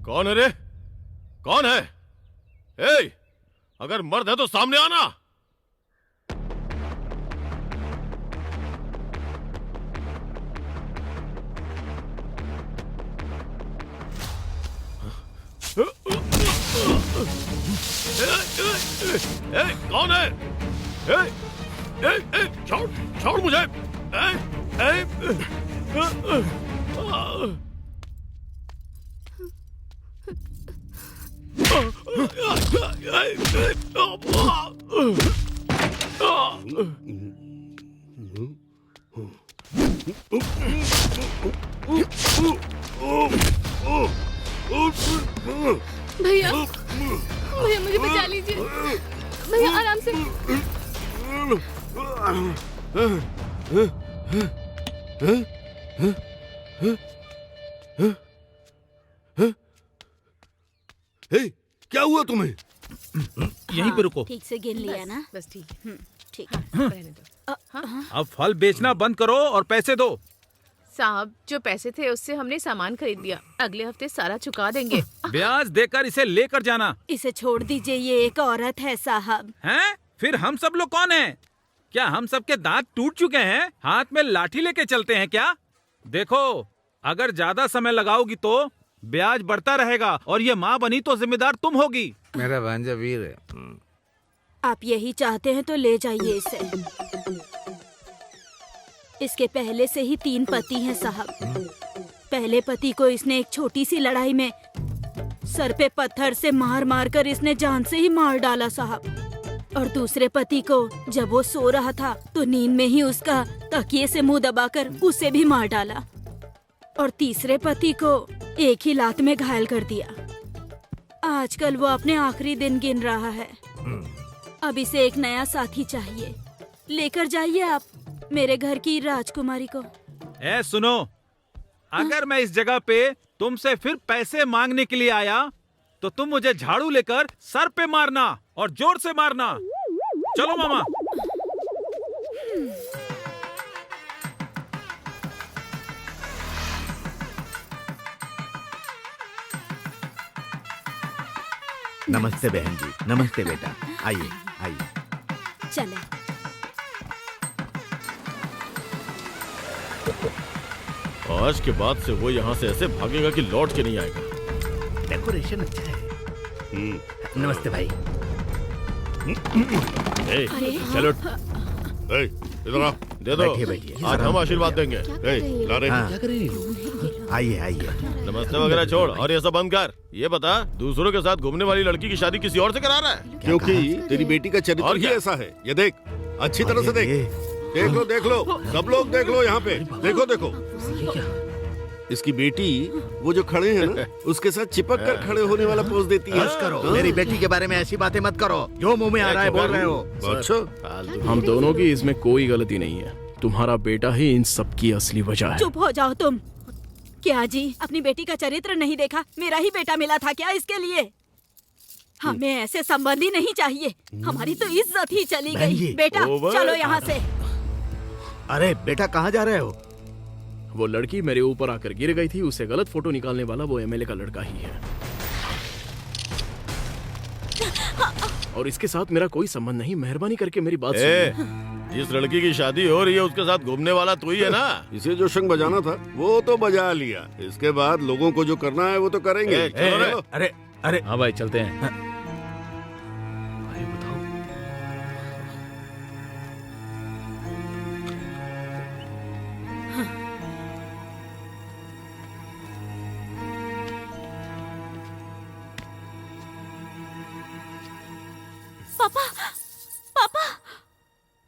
कौन है रे? कौन है? अगर मर्द है तो सामने आना। कौन है? छोड़ छोड़ मुझे। भैया भैया मुझे बचा लीजिए भैया, आराम से। क्या हुआ तुम्हें? यहीं पे रुको। ठीक से गिन लिया ना? बस ठीक है। ठीक। अब फल बेचना बंद करो और पैसे दो। साहब, जो पैसे थे उससे हमने सामान खरीद लिया, अगले हफ्ते सारा चुका देंगे। ब्याज देकर इसे लेकर जाना। इसे छोड़ दीजिए, ये एक औरत है साहब। हैं? फिर हम सब लोग कौन हैं? क्या हम सब के दांत टूट चुके हैं? हाथ में लाठी लेके चलते हैं क्या? देखो, अगर ज्यादा समय लगाओगी तो ब्याज बढ़ता रहेगा और ये माँ बनी तो जिम्मेदार तुम होगी। मेरा भांजा वीर है। आप यही चाहते हैं तो ले जाइए इसे। इसके पहले से ही 3 पति हैं साहब। पहले पति को इसने एक छोटी सी लड़ाई में सर पे पत्थर से मार मार कर इसने जान से ही मार डाला साहब। और दूसरे पति को जब वो सो रहा था तो नींद में ही उसका तकिए से मुंह दबाकर उसे भी मार डाला। और तीसरे पति को एक ही लात में घायल कर दिया। आजकल वो अपने आखिरी दिन गिन रहा है। अब इसे एक नया साथी चाहिए। लेकर जाइए आप मेरे घर की राजकुमारी को। ए सुनो, अगर मैं इस जगह पे तुमसे फिर पैसे मांगने के लिए आया तो तुम मुझे झाड़ू लेकर सर पे मारना और जोर से मारना। चलो मामा। नमस्ते बहन जी। नमस्ते बेटा। आइए आइए। चले। आज के बाद से वो यहाँ से ऐसे भागेगा कि लौट के नहीं आएगा। डेकोरेशन अच्छा है। नमस्ते भाई। चलो इधर आ, दे दो। बैठिए, बैठिए। आज हम आशीर्वाद देंगे। ला रे। हाँ। आइए आइए। नमस्ते वगैरह छोड़ और ये सब बंद कर। ये बता, दूसरों के साथ घूमने वाली लड़की की शादी किसी और से करा रहा है? क्योंकि तेरी बेटी का चरित्र ही ऐसा है। ये देख, अच्छी तरह से देख। देख लो देख लो, सब लोग देख लो यहाँ पे। देखो देखो, इसकी बेटी वो जो खड़े हैं ना, उसके साथ चिपक कर खड़े होने वाला पोज देती है। बस करो, मेरी बेटी के बारे में ऐसी बातें मत करो। जो मुंह में आ रहा है बोल रहे हो। अच्छा, हम दोनों की इसमें कोई गलती नहीं है। तुम्हारा बेटा ही इन सब की असली वजह है। चुप हो जाओ तुम। क्या जी, अपनी बेटी का चरित्र नहीं देखा? मेरा ही बेटा मिला था क्या इसके लिए? हमें ऐसे संबंधी नहीं चाहिए। हमारी तो इज्जत ही चली गई। बेटा चलो यहाँ से। अरे बेटा, कहाँ जा रहे हो? वो लड़की मेरे ऊपर आकर गिर गई थी, उसे गलत फोटो निकालने वाला वो एमएलए का लड़का ही है। और इसके साथ मेरा कोई संबंध नहीं। मेहरबानी करके मेरी बात सुनिए। जिस लड़की की शादी हो रही है उसके साथ घूमने वाला तू ही है ना। इसे जो शंख बजाना था वो तो बजा लिया। इसके बाद लोगों को जो करना है वो तो करेंगे। चलो। अरे अरे, हाँ भाई चलते हैं। पापा, पापा।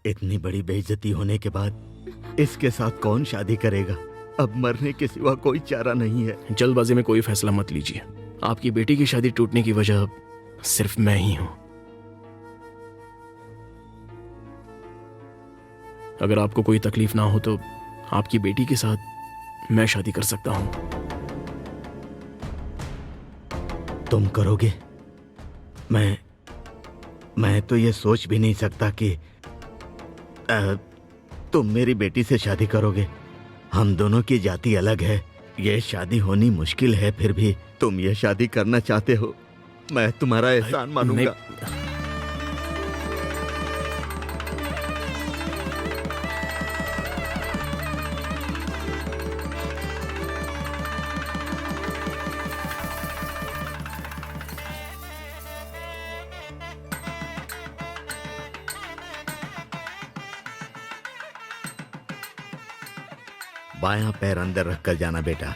इतनी बड़ी बेइज्जती होने के बाद इसके साथ कौन शादी करेगा? अब मरने के सिवा कोई चारा नहीं है। जल्दबाजी में कोई फैसला मत लीजिए। आपकी बेटी की शादी टूटने की वजह सिर्फ मैं ही हूं। अगर आपको कोई तकलीफ ना हो तो आपकी बेटी के साथ मैं शादी कर सकता हूं। तुम करोगे? मैं तो ये सोच भी नहीं सकता कि तुम मेरी बेटी से शादी करोगे। हम दोनों की जाति अलग है, ये शादी होनी मुश्किल है। फिर भी तुम ये शादी करना चाहते हो, मैं तुम्हारा एहसान मानूंगा। बायां पैर अंदर रखकर जाना बेटा।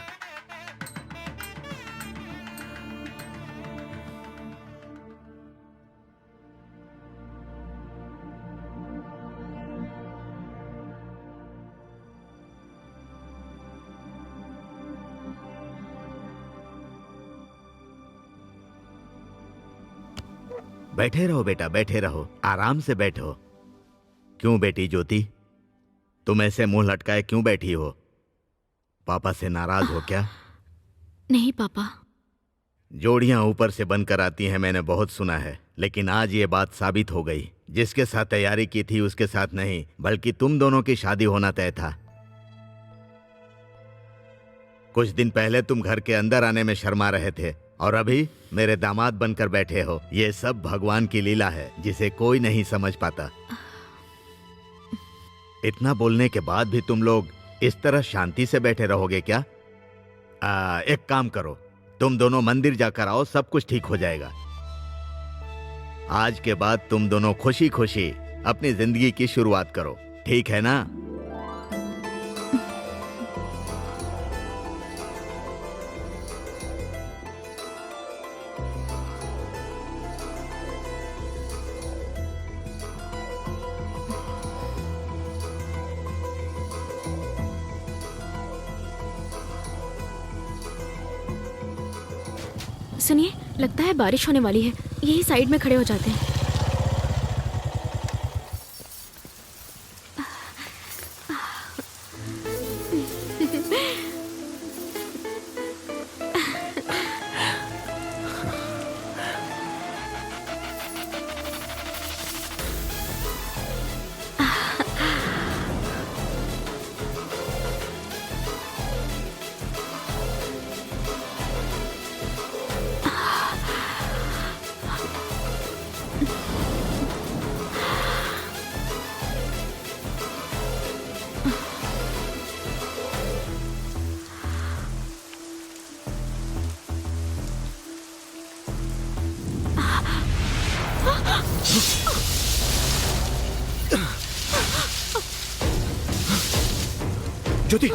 बैठे रहो बेटा, बैठे रहो, आराम से बैठो। क्यों बेटी ज्योति, तुम ऐसे मुंह लटकाए क्यों बैठी हो? पापा से नाराज हो क्या? नहीं पापा। जोड़ियां ऊपर से बनकर आती हैं, मैंने बहुत सुना है, लेकिन आज ये बात साबित हो गई। जिसके साथ तैयारी की थी उसके साथ नहीं, बल्कि तुम दोनों की शादी होना तय था। कुछ दिन पहले तुम घर के अंदर आने में शर्मा रहे थे और अभी मेरे दामाद बनकर बैठे हो। ये सब भगवान की लीला है जिसे कोई नहीं समझ पाता। इतना बोलने के बाद भी तुम लोग इस तरह शांति से बैठे रहोगे क्या? एक काम करो, तुम दोनों मंदिर जाकर आओ, सब कुछ ठीक हो जाएगा। आज के बाद तुम दोनों खुशी खुशी अपनी जिंदगी की शुरुआत करो, ठीक है ना? सुनिए, लगता है बारिश होने वाली है, यही साइड में खड़े हो जाते हैं। ज्योति,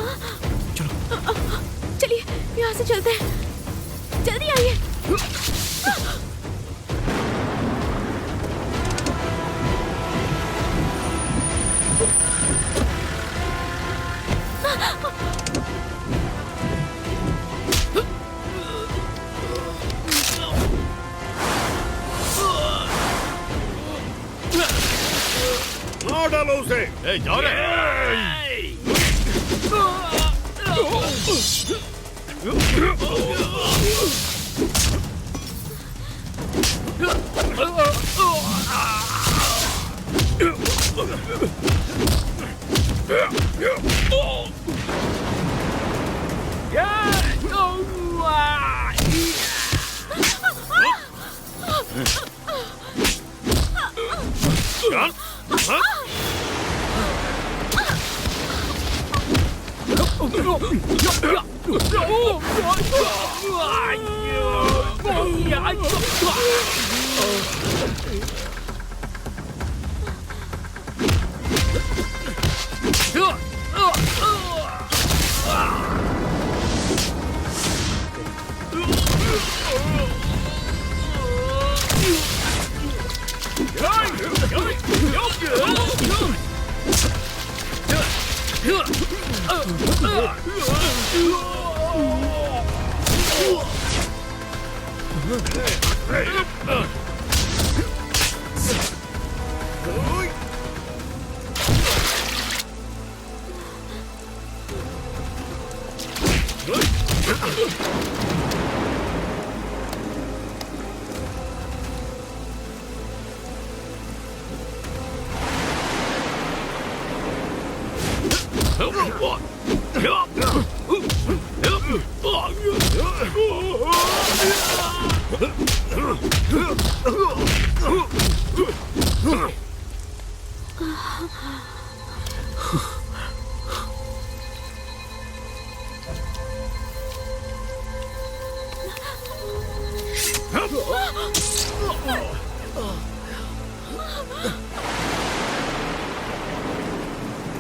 चलिए यहाँ से चलते हैं, जल्दी आइए। मार डालो उसे। ए, जाओ रे।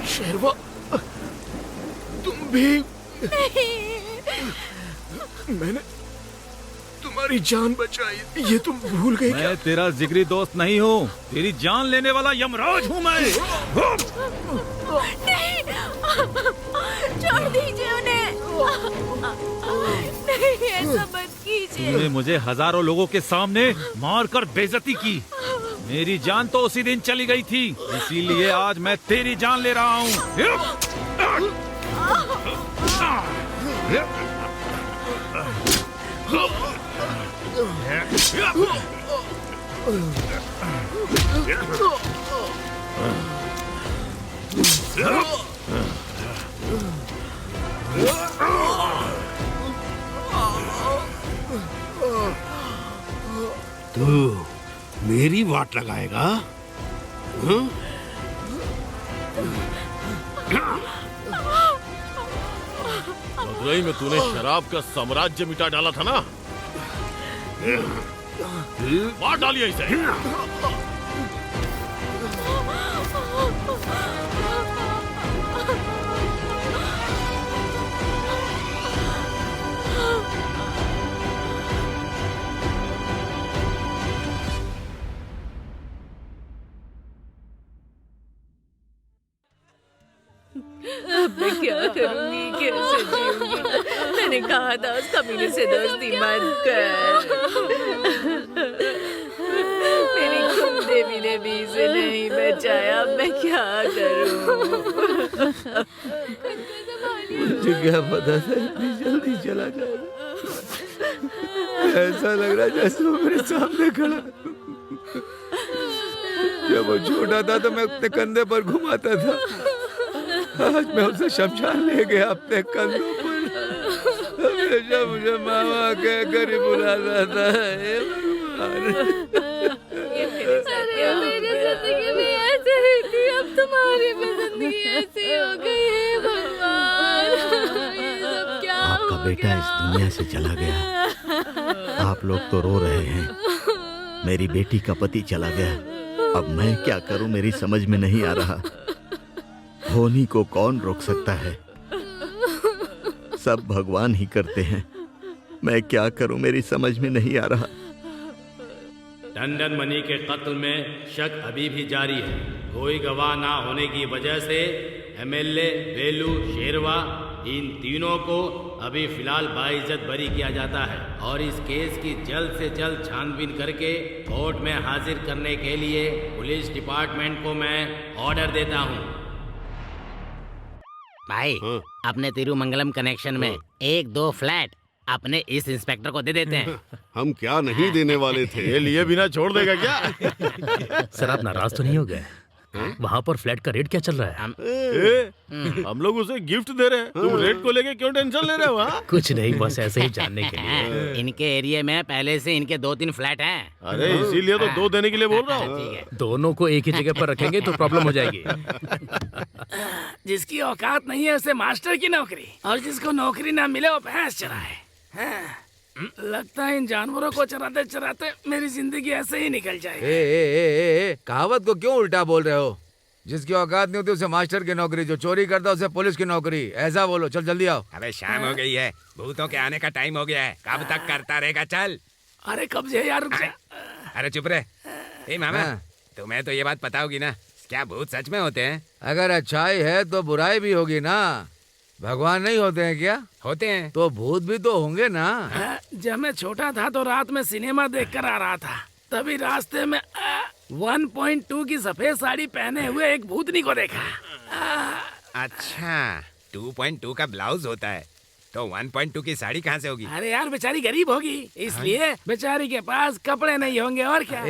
शेरवा, तुम भाभी, मैंने तुम्हारी जान बचाई, ये तुम भूल गए क्या? मैं तेरा जिगरी दोस्त नहीं हूँ, तेरी जान लेने वाला यमराज हूँ मैं। नहीं, छोड़ दीजिए उन्हें। नहीं, ऐसा मत कीजिए। तूने मुझे हजारों लोगों के सामने मारकर बेइज्जती की। मेरी जान तो उसी दिन चली गई थी, इसीलिए आज मैं तेरी जान ले रहा हूँ। तू मेरी वाट लगाएगा? हाँ? मदुरई में तूने शराब का साम्राज्य मिटा डाला था ना, मार डालिए इसे। अब मैं क्या करूंगी, कैसे जीऊंगी? मैंने कहा था उस कमीने से दोस्ती मत कर। मेरी कुम देवी ने भी इसे नहीं बचाया, अब मैं क्या करूं? मुझे क्या पता था इतनी जल्दी चला जाएगा। ऐसा लग रहा जैसे वो मेरे सामने खड़ा। जब वो छोटा था तो मैं अपने कंधे पर घुमाता था, आज मैं उसे शमशान ले गया अपने कंधों पर। हमेशा मुझे मामा कहकर ही बुलाता था। हे भगवान, मेरी जिंदगी भी ऐसे ही थी, अब तुम्हारी भी जिंदगी ऐसी हो गई है भगवान। ये सब क्या आपका बेटा इस दुनिया से चला गया। आप लोग तो रो रहे हैं, मेरी बेटी का पति चला गया। अब मैं क्या करूं, मेरी समझ में नहीं आ रहा। होनी को कौन रोक सकता है? सब भगवान ही करते हैं। मैं क्या करूं, मेरी समझ में नहीं आ रहा। टंडन मनी के कत्ल में शक अभी भी जारी है। कोई गवाह ना होने की वजह से एमएलए, वेलू, शेरवा, इन तीनों को अभी फिलहाल बाइज्जत बरी किया जाता है और इस केस की जल्द से जल्द छानबीन करके कोर्ट में हाजिर करने के लिए पुलिस डिपार्टमेंट को मैं ऑर्डर देता हूँ। भाई, अपने तिरुमंगलम कनेक्शन में 1-2 फ्लैट अपने इस इंस्पेक्टर को दे देते हैं। हम क्या नहीं देने वाले थे। ये लिए बिना छोड़ देगा क्या? सर, आप नाराज तो नहीं हो गए? वहाँ पर फ्लैट का रेट क्या चल रहा है? हम लोग उसे गिफ्ट दे रहे हैं, तुम रेट को लेके क्यों टेंशन ले रहे हो? कुछ नहीं, बस ऐसे ही जानने के लिए। इनके एरिया में पहले से इनके 2-3 फ्लैट हैं। अरे इसीलिए तो 2 देने के लिए बोल रहा हूँ। ठीक है, दोनों को एक ही जगह पर रखेंगे तो प्रॉब्लम हो जाएगी। जिसकी औकात नहीं है उसे मास्टर की नौकरी, और जिसको नौकरी ना मिले वो भैंस चराए। लगता है इन जानवरों को चराते चराते मेरी जिंदगी ऐसे ही निकल जाएगी। कहावत को क्यों उल्टा बोल रहे हो? जिसकी औकात नहीं होती उसे मास्टर की नौकरी, जो चोरी करता उसे पुलिस की नौकरी, ऐसा बोलो। चल जल्दी आओ। अबे शाम हो गई है, भूतों के आने का टाइम हो गया है। कब तक करता रहेगा? चल। अरे कब से यार, रुक जा। अरे चुप रहे। ए मामा, तुम्हें तो ये बात पता होगी ना, क्या भूत सच में होते हैं? अगर अच्छाई है तो बुराई भी होगी ना। भगवान नहीं होते हैं क्या? होते हैं। तो भूत भी तो होंगे ना। जब मैं छोटा था तो रात में सिनेमा देखकर आ रहा था, तभी रास्ते में 1.2 की सफेद साड़ी पहने हुए एक भूतनी को देखा। अच्छा, 2.2 का ब्लाउज होता है, तो 1.2 की साड़ी कहाँ से होगी? अरे यार, बेचारी गरीब होगी, इसलिए बेचारी के पास कपड़े नहीं होंगे और क्या।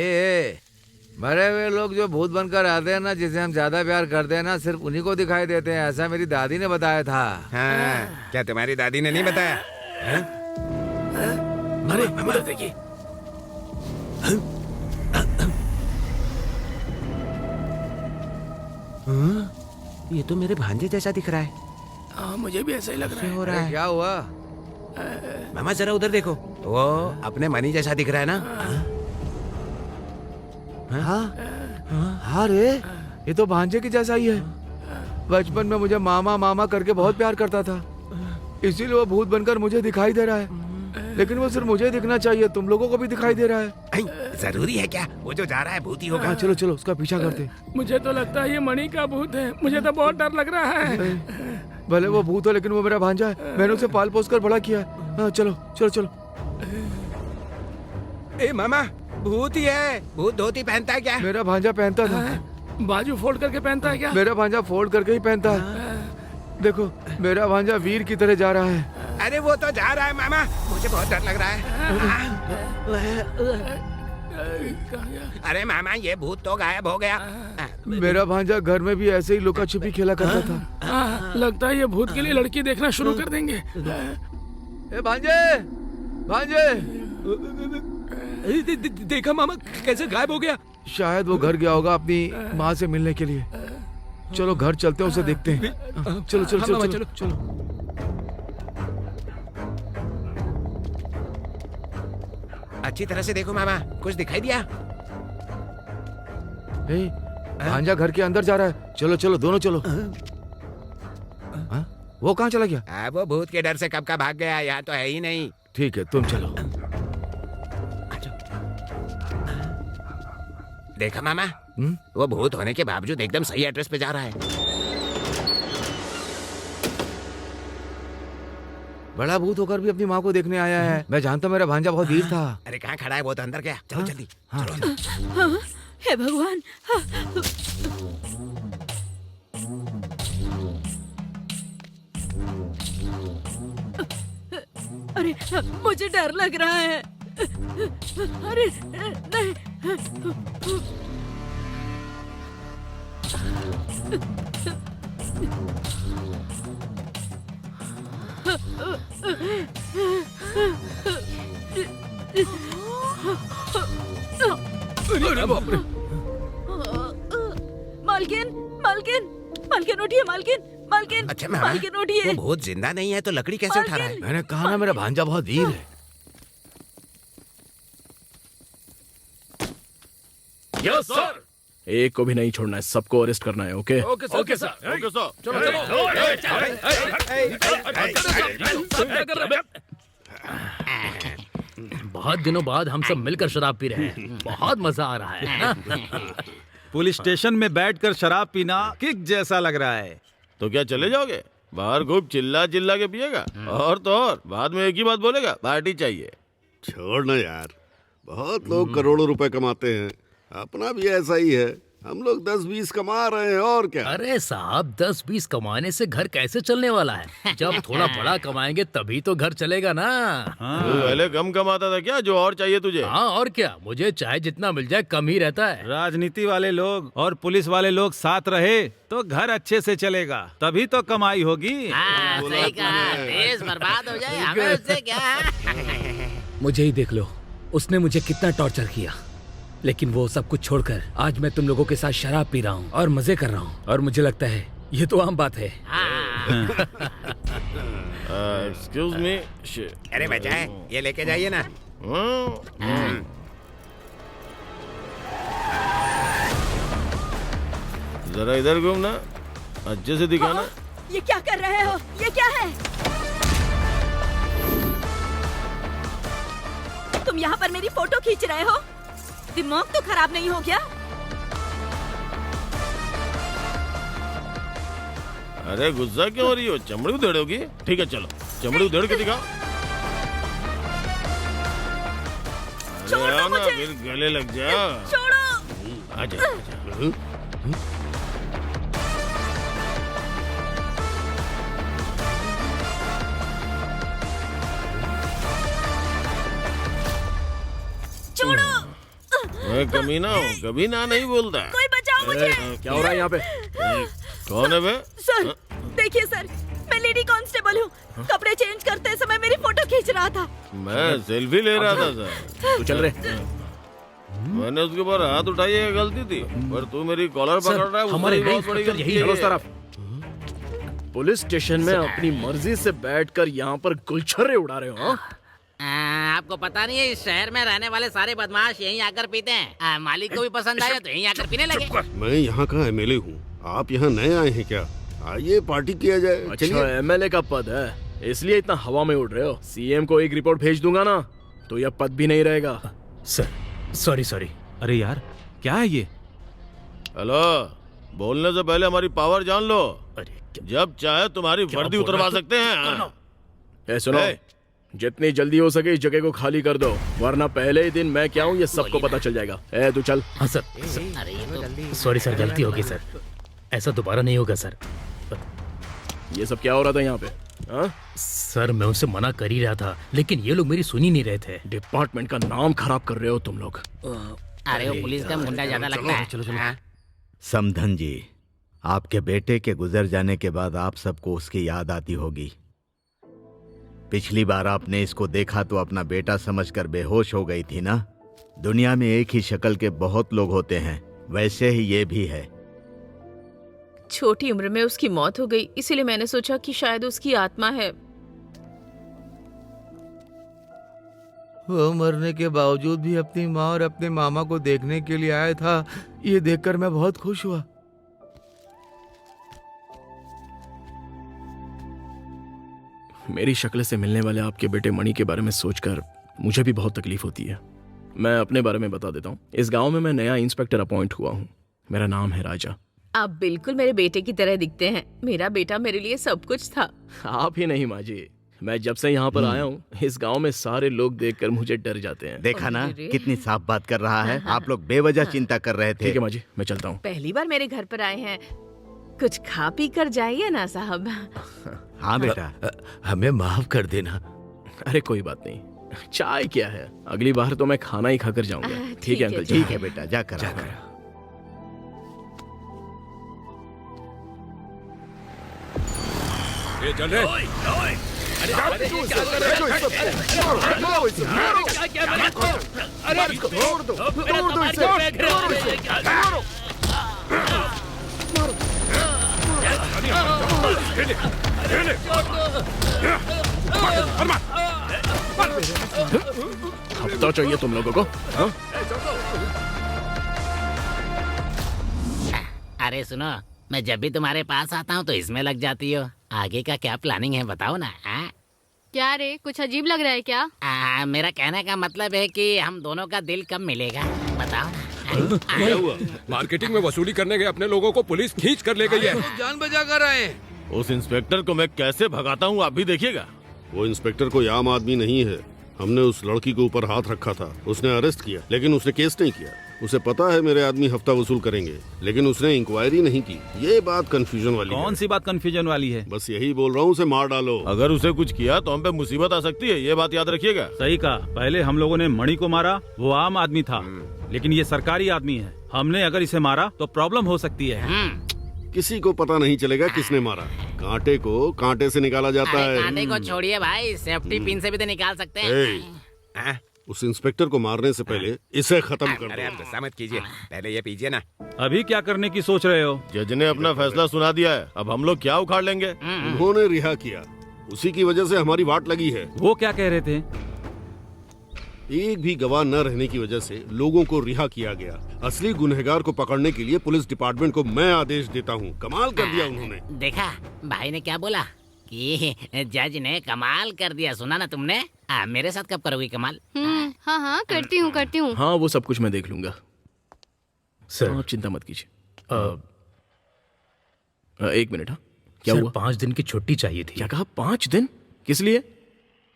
मरे हुए लोग जो भूत बनकर आते हैं ना, जिसे हम ज्यादा प्यार करते हैं ना, सिर्फ उन्हीं को दिखाई देते हैं, ऐसा मेरी दादी ने बताया था। हाँ, क्या तुम्हारी दादी ने नहीं बताया? अरे उधर देखिए। ये तो मेरे भांजे जैसा दिख रहा है। मुझे भी ऐसा ही लग रहा है। हो रहा है? क्या हुआ? मामा जरा उधर देखो, वो अपने मनी जैसा दिख रहा है ना? हाँ रे, ये तो भांजे की जैसा ही है। बचपन में मुझे मामा मामा करके बहुत प्यार करता था। इसीलिए वो भूत बनकर मुझे दिखाई दे रहा है। लेकिन वो सिर्फ मुझे दिखना चाहिए, तुम लोगों को भी दिखाई दे रहा है। जरूरी है क्या? वो जो जा रहा है भूत ही होगा। हाँ चलो चलो उसका पीछा करते। मुझे तो लगता है ये मणि का भूत है। मुझे तो बहुत डर लग रहा है। भले वो भूत हो लेकिन वो मेरा भांजा है। मैंने उसे पाल पोस कर बड़ा किया है। हाँ चलो चलो चलो। ए मामा, भूत ही है। भूत धोती पहनता है क्या? मेरा भांजा पहनता था। बाजू फोल्ड करके पहनता है क्या? मेरा भांजा फोल्ड करके ही पहनता है। देखो मेरा भांजा वीर की तरह जा रहा है। अरे वो तो जा रहा है मामा, मुझे बहुत डर लग रहा है। अरे मामा, ये भूत तो गायब हो गया। मेरा भांजा घर में भी ऐसे ही लुका छिपी खेला करता था। लगता है ये भूत के लिए लड़की देखना शुरू कर देंगे। ए भांजे, भांजे, देखा मामा कैसे गायब हो गया? शायद वो घर गया होगा अपनी माँ से मिलने के लिए। चलो घर चलते हैं, उसे देखते हैं। चलो चलो चलो चलो चलो। अच्छी तरह से देखो मामा, कुछ दिखाई दिया? भांजा घर के अंदर जा रहा है। चलो चलो दोनों चलो। वो कहाँ चला गया? वो भूत के डर से कब का भाग गया, यहाँ तो है ही नहीं। ठीक है तुम चलो। देखा मामा, वो भूत होने के बावजूद एकदम सही एड्रेस पे जा रहा है। बड़ा भूत होकर भी अपनी माँ को देखने आया है। मैं जानता मेरा भांजा बहुत वीर था। अरे कहाँ खड़ा है वो? तो अंदर गया। चलो जल्दी। हाँ, हे भगवान। अरे मुझे डर लग रहा है। अरे नहीं। मालकिन, मालकिन, मालकिन उठिए, मालकिन, मालकिन। अच्छा मामा, मालकिन उठिए। वो भूत जिंदा नहीं है तो लकड़ी कैसे उठा रहा है? मैंने कहा ना मेरा भांजा बहुत वीर है। Yes sir. एक को भी नहीं छोड़ना है, सबको अरेस्ट करना है। Okay okay sir. Okay sir. Okay sir. चलो बहुत दिनों बाद हम सब मिलकर शराब पी रहे हैं। बहुत मजा आ रहा है। पुलिस स्टेशन में बैठकर शराब पीना किक जैसा लग रहा है। तो क्या चले जाओगे? बाहर खूब चिल्ला चिल्ला के पिएगा और तो और बाद में एक ही बात बोलेगा, पार्टी चाहिए। छोड़ना यार, बहुत लोग करोड़ों रुपए कमाते हैं, अपना भी ऐसा ही है। हम लोग 10-20 कमा रहे हैं और क्या। अरे साहब 10-20 कमाने से घर कैसे चलने वाला है? जब थोड़ा बड़ा कमाएंगे तभी तो घर चलेगा ना। तू पहले कम कमाता था क्या, जो और चाहिए तुझे? हाँ और क्या, मुझे चाहे जितना मिल जाए कम ही रहता है। राजनीति वाले लोग और पुलिस वाले लोग साथ रहे तो घर अच्छे से चलेगा, तभी तो कमाई होगी। सही कहा, देश बर्बाद हो जाए हमें उससे क्या। मुझे ही देख लो, उसने मुझे कितना टॉर्चर किया, लेकिन वो सब कुछ छोड़कर आज मैं तुम लोगों के साथ शराब पी रहा हूँ और मजे कर रहा हूँ। और मुझे लगता है ये तो आम बात है। Excuse me. अरे बचाए, ये लेके जाइए ना। जरा इधर घूमना, अच्छे से दिखाना। ये क्या कर रहे हो? ये क्या है? तुम यहाँ पर मेरी फोटो खींच रहे हो? दिमाग तो खराब नहीं हो गया? अरे गुस्सा क्यों हो रही हो? चमड़ी उधेड़ोगी? ठीक है चलो, चमड़ी उधेड़ के दिखाओ। अरे आओ ना, फिर गले लग जा। छोड़ो। आजा। छोड़ो। मैं कमीना हूँ, कभी ना नहीं बोलता। कोई बचाओ मुझे। क्या हो रहा है यहाँ पे? कौन है बे? सर देखिए सर, मैं लेडी कांस्टेबल हूँ। कपड़े चेंज करते समय मेरी फोटो खींच रहा था। मैं सेल्फी ले रहा था सर। तू चल रहे। मैंने उसके ऊपर हाथ उठाई है, गलती थी, पर तू मेरी कॉलर पकड़ रहा है, हमारे बहुत बड़ी गलती है। चलो सर, पुलिस स्टेशन में अपनी मर्जी से बैठकर यहाँ पर गुलछर्रे उड़ा रहे हो? आपको पता नहीं है, इस शहर में रहने वाले सारे बदमाश यहीं आकर पीते हैं। मालिक को भी पसंद आया तो यहीं आकर पीने लगे। मैं यहाँ का एमएलए हूँ, आप यहाँ नए आए हैं क्या? आइए पार्टी किया जाए। अच्छा एमएलए का पद है, इसलिए इतना हवा में उड़ रहे हो। सीएम को एक रिपोर्ट भेज दूंगा ना तो यह पद भी नहीं रहेगा। Sir sorry. अरे यार क्या है ये? हेलो, बोलने से पहले हमारी पावर जान लो। जब चाहे तुम्हारी वर्दी उतरवा सकते हैं। ए सुनो, जितनी जल्दी हो सके इस जगह को खाली कर दो, वरना पहले ही दिन मैं क्या हूँ ये सबको पता चल जाएगा। ए तू चल। हाँ सर। सॉरी सर, गलती हो गई सर, ऐसा दोबारा नहीं होगा सर। ये सब क्या हो रहा था यहाँ पे? हाँ? सर मैं उनसे मना कर ही रहा था, लेकिन ये लोग मेरी सुनी नहीं रहे थे। डिपार्टमेंट का नाम खराब कर रहे हो तुम लोग। अरे वो पुलिस का मुंडा ज्यादा लगता है। चलो। समधन जी, आपके बेटे के गुजर जाने के बाद आप सबको उसकी याद आती होगी। पिछली बार आपने इसको देखा तो अपना बेटा समझकर बेहोश हो गई थी ना। दुनिया में एक ही शक्ल के बहुत लोग होते हैं, वैसे ही ये भी है। छोटी उम्र में उसकी मौत हो गई, इसीलिए मैंने सोचा कि शायद उसकी आत्मा है। वो मरने के बावजूद भी अपनी माँ और अपने मामा को देखने के लिए आया था। ये देखकर मैं बहुत खुश हुआ। मेरी शक्ल से मिलने वाले आपके बेटे मणि के बारे में सोचकर मुझे भी बहुत तकलीफ होती है। मैं अपने बारे में बता देता हूँ। इस गांव में मैं नया इंस्पेक्टर अपॉइंट हुआ हूँ। मेरा नाम है राजा। आप बिल्कुल मेरे बेटे की तरह दिखते हैं। मेरा बेटा मेरे लिए सब कुछ था। आप ही नहीं माँ जी, मैं जब से यहाँ पर आया हूँ इस गांव में सारे लोग देखकर मुझे डर जाते हैं। देखा ना कितनी साफ बात कर रहा है। आप लोग बेवजह चिंता कर रहे थे। ठीक है माँ जी, मैं चलता हूँ। पहली बार मेरे घर पर आए हैं, कुछ खा पी कर जाइए ना साहब। हाँ बेटा, हमें माफ कर देना। अरे कोई बात नहीं, चाय क्या है, अगली बार तो मैं खाना ही खाकर जाऊंगा। ठीक है अंकल जी। ठीक है बेटा, जाकर। ये चल रहे। हफ्ता चाहिए तुम लोगों को? हाँ? अरे सुनो, मैं जब भी तुम्हारे पास आता हूँ तो इसमें लग जाती हो। आगे का क्या प्लानिंग है बताओ ना। क्या रे, कुछ अजीब लग रहा है क्या? मेरा कहने का मतलब है कि हम दोनों का दिल कब मिलेगा बताओ ना। क्या हुआ? मार्केटिंग में वसूली करने गए अपने लोगों को पुलिस खींच कर ले गई है। जान बचा कर आए। उस इंस्पेक्टर को मैं कैसे भगाता हूँ आप भी देखिएगा। वो इंस्पेक्टर कोई आम आदमी नहीं है। हमने उस लड़की के ऊपर हाथ रखा था, उसने अरेस्ट किया, लेकिन उसने केस नहीं किया। उसे पता है मेरे आदमी हफ्ता वसूल करेंगे, लेकिन उसने इंक्वायरी नहीं की। ये बात कंफ्यूजन वाली है। कौन सी बात कंफ्यूजन वाली है? बस यही बोल रहा हूँ, उसे मार डालो। अगर उसे कुछ किया तो हम पे मुसीबत आ सकती है, ये बात याद रखिएगा। सही कहा। पहले हम लोगों ने मणि को मारा, वो आम आदमी था, लेकिन ये सरकारी आदमी है। हमने अगर इसे मारा तो प्रॉब्लम हो सकती है। किसी को पता नहीं चलेगा किसने मारा। कांटे को कांटे से निकाला जाता है। कांटे को छोड़िए भाई, सेफ्टी पिन से भी तो निकाल सकते हैं। उस इंस्पेक्टर को मारने से पहले इसे खत्म कर दो। अरे आप गुस्सा मत कीजिए, पहले ये पीजिए ना। अभी क्या करने की सोच रहे हो? जज ने अपना फैसला सुना दिया है, अब हम लोग क्या उखाड़ लेंगे? उन्होंने रिहा किया, उसी की वजह से हमारी वाट लगी है। वो क्या कह रहे थे? एक भी गवाह न रहने की वजह से लोगों को रिहा किया गया। असली गुनहगार को पकड़ने के लिए पुलिस डिपार्टमेंट को मैं आदेश देता हूँ। कमाल कर दिया उन्होंने। देखा भाई ने क्या बोला कि जज ने कमाल कर दिया। सुना ना तुमने? मेरे साथ कब करोगी कमाल? हाँ करती हूँ। हाँ वो सब कुछ मैं देख लूंगा सर। आप चिंता मत कीजिए। एक मिनट। हाँ क्या सर, हुआ? 5 दिन की छुट्टी चाहिए थी। क्या कहा? 5 दिन? किस लिए?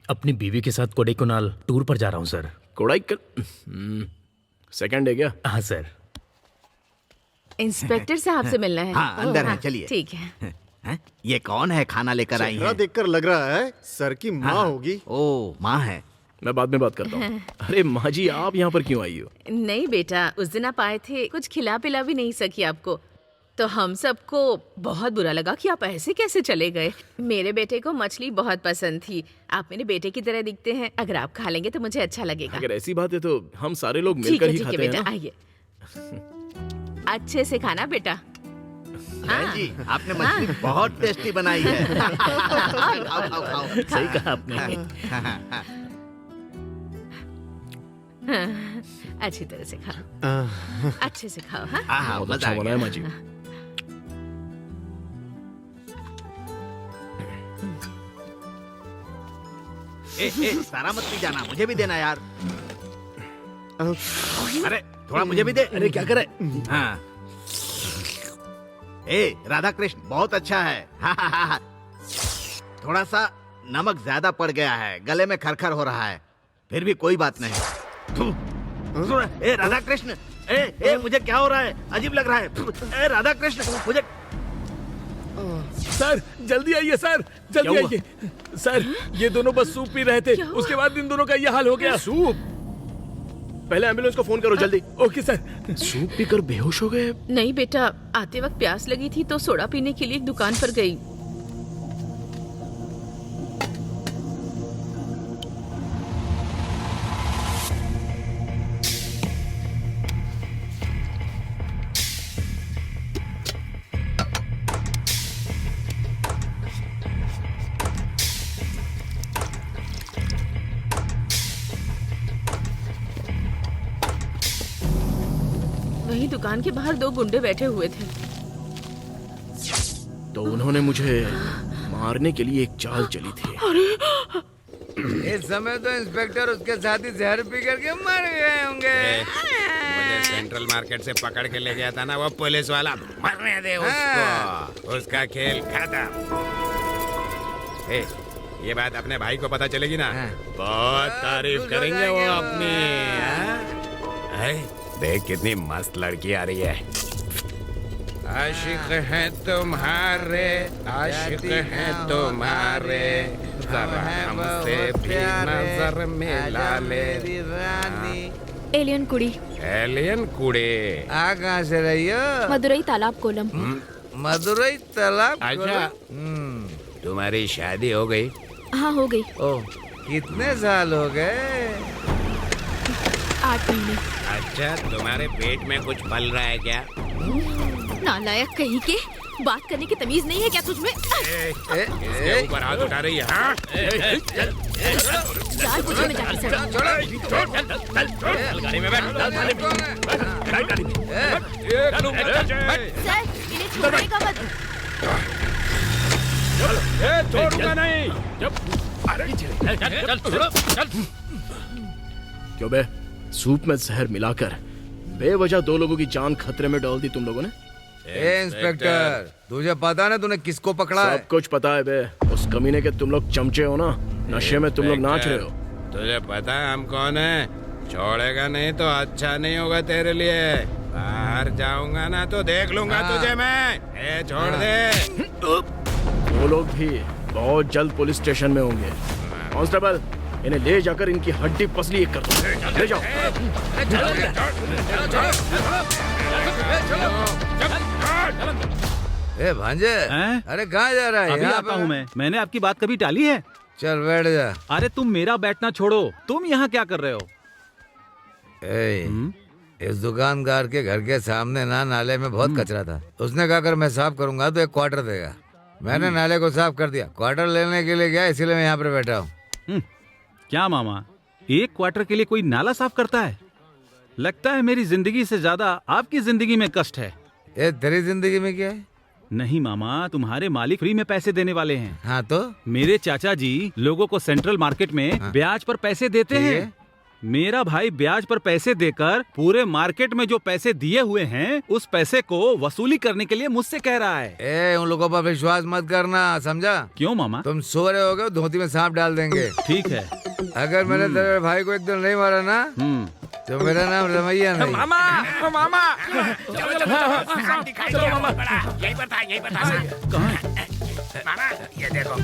अपनी बीवी के साथ कोडाईकनाल टूर पर जा रहा हूँ सर। कोडाईकनाल सेकंड है क्या? हाँ सर। इंस्पेक्टर साहब से मिलना है। हाँ अंदर है, चलिए। ठीक है। ये कौन है? खाना लेकर आई चेहरा है। देखकर लग रहा है सर की माँ होगी। ओ माँ है। मैं बाद में बात करता हूँ। अरे माँ जी, आप यहाँ पर क्यों आई हो? नहीं बेटा, उस दिन आप आए थे, कुछ खिला पिला भी नहीं सकी आपको, तो हम सबको बहुत बुरा लगा कि आप ऐसे कैसे चले गए। मेरे बेटे को मछली बहुत पसंद थी। आप मेरे बेटे की तरह दिखते हैं, अगर आप खा लेंगे तो मुझे अच्छा लगेगा। अगर ऐसी बात है तो हम सारे लोग ठीक मिलकर है ही ठीक है खाते हैं बेटा, ना? आइए। अच्छे से खाना बेटा। बहन जी, आपने मछली बहुत टेस्टी बनाई है। खाओ खाओ खाओ। सही कहा आपने। अच्छी तरह से खाओ, अच्छे से खाओ। हाँ बहुत अच्छा बना है माँ जी। सारा मत पी जाना, मुझे भी देना यार। अरे थोड़ा मुझे भी दे। अरे क्या करे? हाँ। ए राधा कृष्ण बहुत अच्छा है। थोड़ा सा नमक ज्यादा पड़ गया है, गले में खरखर हो रहा है, फिर भी कोई बात नहीं। ए राधा कृष्ण, ए मुझे क्या हो रहा है? अजीब लग रहा है। ए राधा कृष्ण मुझे। सर जल्दी आइए सर, जल्दी आइए सर। ये दोनों बस सूप पी रहे थे, उसके बाद इन दोनों का ये हाल हो गया। सूप? पहले एम्बुलेंस को फोन करो जल्दी। Okay sir. सूप पीकर बेहोश हो गए? नहीं बेटा, आते वक्त प्यास लगी थी तो सोडा पीने के लिए एक दुकान पर गई। वहीं दुकान के बाहर 2 गुंडे बैठे हुए थे। तो उन्होंने मुझे मारने के लिए एक चाल चली थी। इस समय तो इंस्पेक्टर उसके साथी जहर पी करके मर गए होंगे। मुझे सेंट्रल मार्केट से पकड़ के ले गया था ना वो पुलिस वाला, मरने दे उसको। उसका खेल खत्म। ये बात अपने भाई को पता चलेगी ना, बहुत तारीफ करेंगे वो अपनी। देख कितनी मस्त लड़की आ रही है। आशिक हैं तुम्हारे, आशिक हैं तुम्हारे, जरा हमसे भी नजर मिला ले। एलियन कुड़ी। एलियन कुड़ी आ कहाँ से रही हो? मदुरई तालाब कोलम। मदुरई तालाब? अच्छा। तुम्हारी शादी हो गई? हाँ हो गई। ओह, कितने साल हो गए? 8 महीने। अच्छा, तुम्हारे पेट में कुछ पल रहा है क्या? नालायक कहीं के, बात करने की तमीज नहीं है क्या तुझ में? इसके ऊपर हाथ उठा रही है। हाँ? यार मुझे में जाके सर। गाड़ी में बैठ। सर इन्हें छोड़ेगा मत। छोड़ूंगा नहीं। क्यों बे? सूप में जहर मिलाकर बेवजह 2 लोगों की जान खतरे में डाल दी तुम लोगों ने। इंस्पेक्टर, तुझे पता ना तूने किसको पकड़ा है? सब कुछ पता है बे। उस कमीने के तुम लोग चमचे हो ना, नशे में तुम लोग नाच रहे हो। तुझे पता है हम कौन है? छोड़ेगा नहीं तो अच्छा नहीं होगा तेरे लिए। बाहर जाऊंगा ना तो देख लूंगा तुझे मैं। छोड़ दे। वो लोग भी बहुत जल्द पुलिस स्टेशन में होंगे। कांस्टेबल, इन्हें ले जाकर इनकी हड्डी पसली एक कर दो। ले जाओ। ए भांजे, अरे कहाँ जा रहा है? अभी आता हूँ मैं। मैंने आपकी बात कभी टाली है? चल बैठ जा। अरे तुम मेरा बैठना छोड़ो, तुम यहाँ क्या कर रहे हो? इस दुकानदार के घर के सामने ना नाले में बहुत कचरा था। उसने कहा अगर मैं साफ करूंगा तो 1 क्वार्टर देगा। मैंने नाले को साफ कर दिया, क्वार्टर लेने के लिए गया, इसीलिए मैं यहाँ पर बैठा हूँ। क्या मामा, 1 क्वार्टर के लिए कोई नाला साफ करता है? लगता है मेरी जिंदगी से ज्यादा आपकी जिंदगी में कष्ट है। ये तेरी जिंदगी में क्या है? नहीं मामा, तुम्हारे मालिक फ्री में पैसे देने वाले हैं। हाँ तो? मेरे चाचा जी लोगों को सेंट्रल मार्केट में ब्याज पर पैसे देते हैं। मेरा भाई ब्याज पर पैसे देकर पूरे मार्केट में जो पैसे दिए हुए हैं उस पैसे को वसूली करने के लिए मुझसे कह रहा है। उन लोगों पर विश्वास मत करना, समझा? क्यों मामा? तुम सो रहे होगे, धोती में सांप डाल देंगे। ठीक है। अगर मैंने तेरे भाई को एक दिन नहीं मारा ना तो मेरा नाम रमैया नहीं। मामा, मामा, चलो मामा, यहीं पर था, यहीं पर था। मामा ये देखो,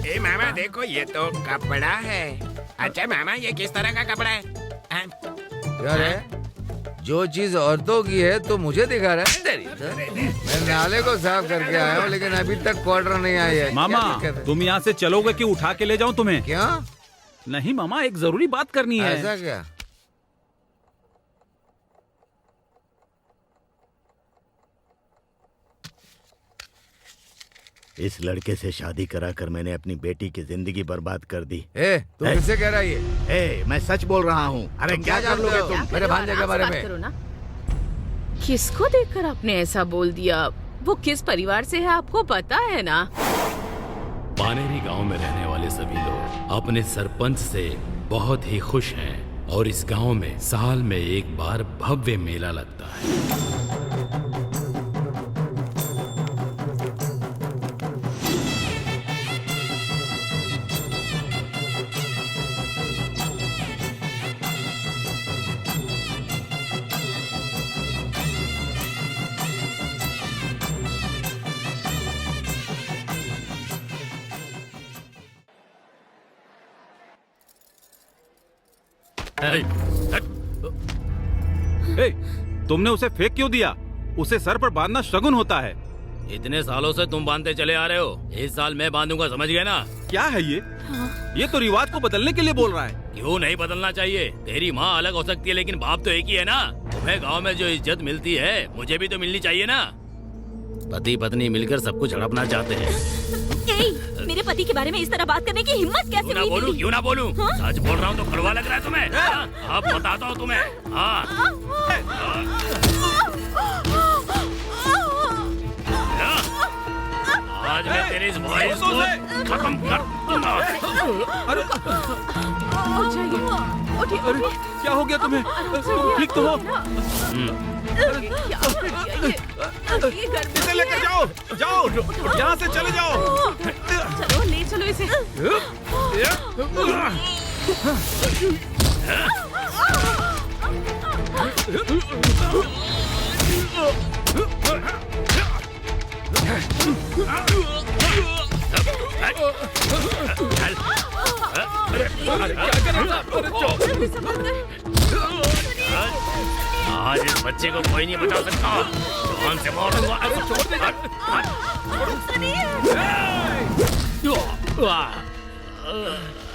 ए मामा देखो, ये तो कपड़ा है। अच्छा मामा, ये किस तरह का कपड़ा है? यार जो चीज औरतों की है तो मुझे दिखा रहा है। मैं नाले को साफ करके आया हूँ लेकिन अभी तक क्वार्टर नहीं आई है। मामा तुम यहाँ से चलोगे कि उठा के ले जाऊँ तुम्हें? क्या? नहीं मामा, एक जरूरी बात करनी है। ऐसा क्या? इस लड़के से शादी कराकर मैंने अपनी बेटी की जिंदगी बर्बाद कर दी। तू किससे कह रहा है? मैं सच बोल रहा हूँ। अरे क्या कर लोगे तुम मेरे भांजे के बारे में? करो ना। किसको देखकर आपने ऐसा बोल दिया? वो किस परिवार से है आपको पता है ना? पानेरी गांव में रहने वाले सभी लोग अपने सरपंच से बहुत ही खुश हैं और इस गांव में साल में एक बार भव्य मेला लगता है। ए, तुमने उसे फेंक क्यों दिया? उसे सर पर बांधना शगुन होता है। इतने सालों से तुम बांधते चले आ रहे हो, इस साल मैं बांधूंगा, समझ गए ना? क्या है ये? ये तो रिवाज को बदलने के लिए बोल रहा है। क्यों नहीं बदलना चाहिए? तेरी माँ अलग हो सकती है लेकिन बाप तो एक ही है ना। तुम्हें गांव में जो इज्जत मिलती है मुझे भी तो मिलनी चाहिए ना। पति पत्नी मिलकर सब कुछ हड़पना चाहते हैं। मेरे पति के बारे में इस तरह बात करने की हिम्मत कैसे हुई? बोलूं क्यों ना बोलूं? सच बोल रहा हूँ तो कड़वा लग रहा है तुम्हें? अब बताता हूँ तुम्हें। आज मैं तेरी इस वॉइस को खत्म कर दूंगा। अरे क्या हो गया तुम्हें? तुम ठीक तो हो? इसे लेकर जाओ, जाओ, यहाँ से चले जाओ। चलो ले चलो इसे। आज इस बच्चे को कोई नहीं बचा सकता। जान से मार दूंगा।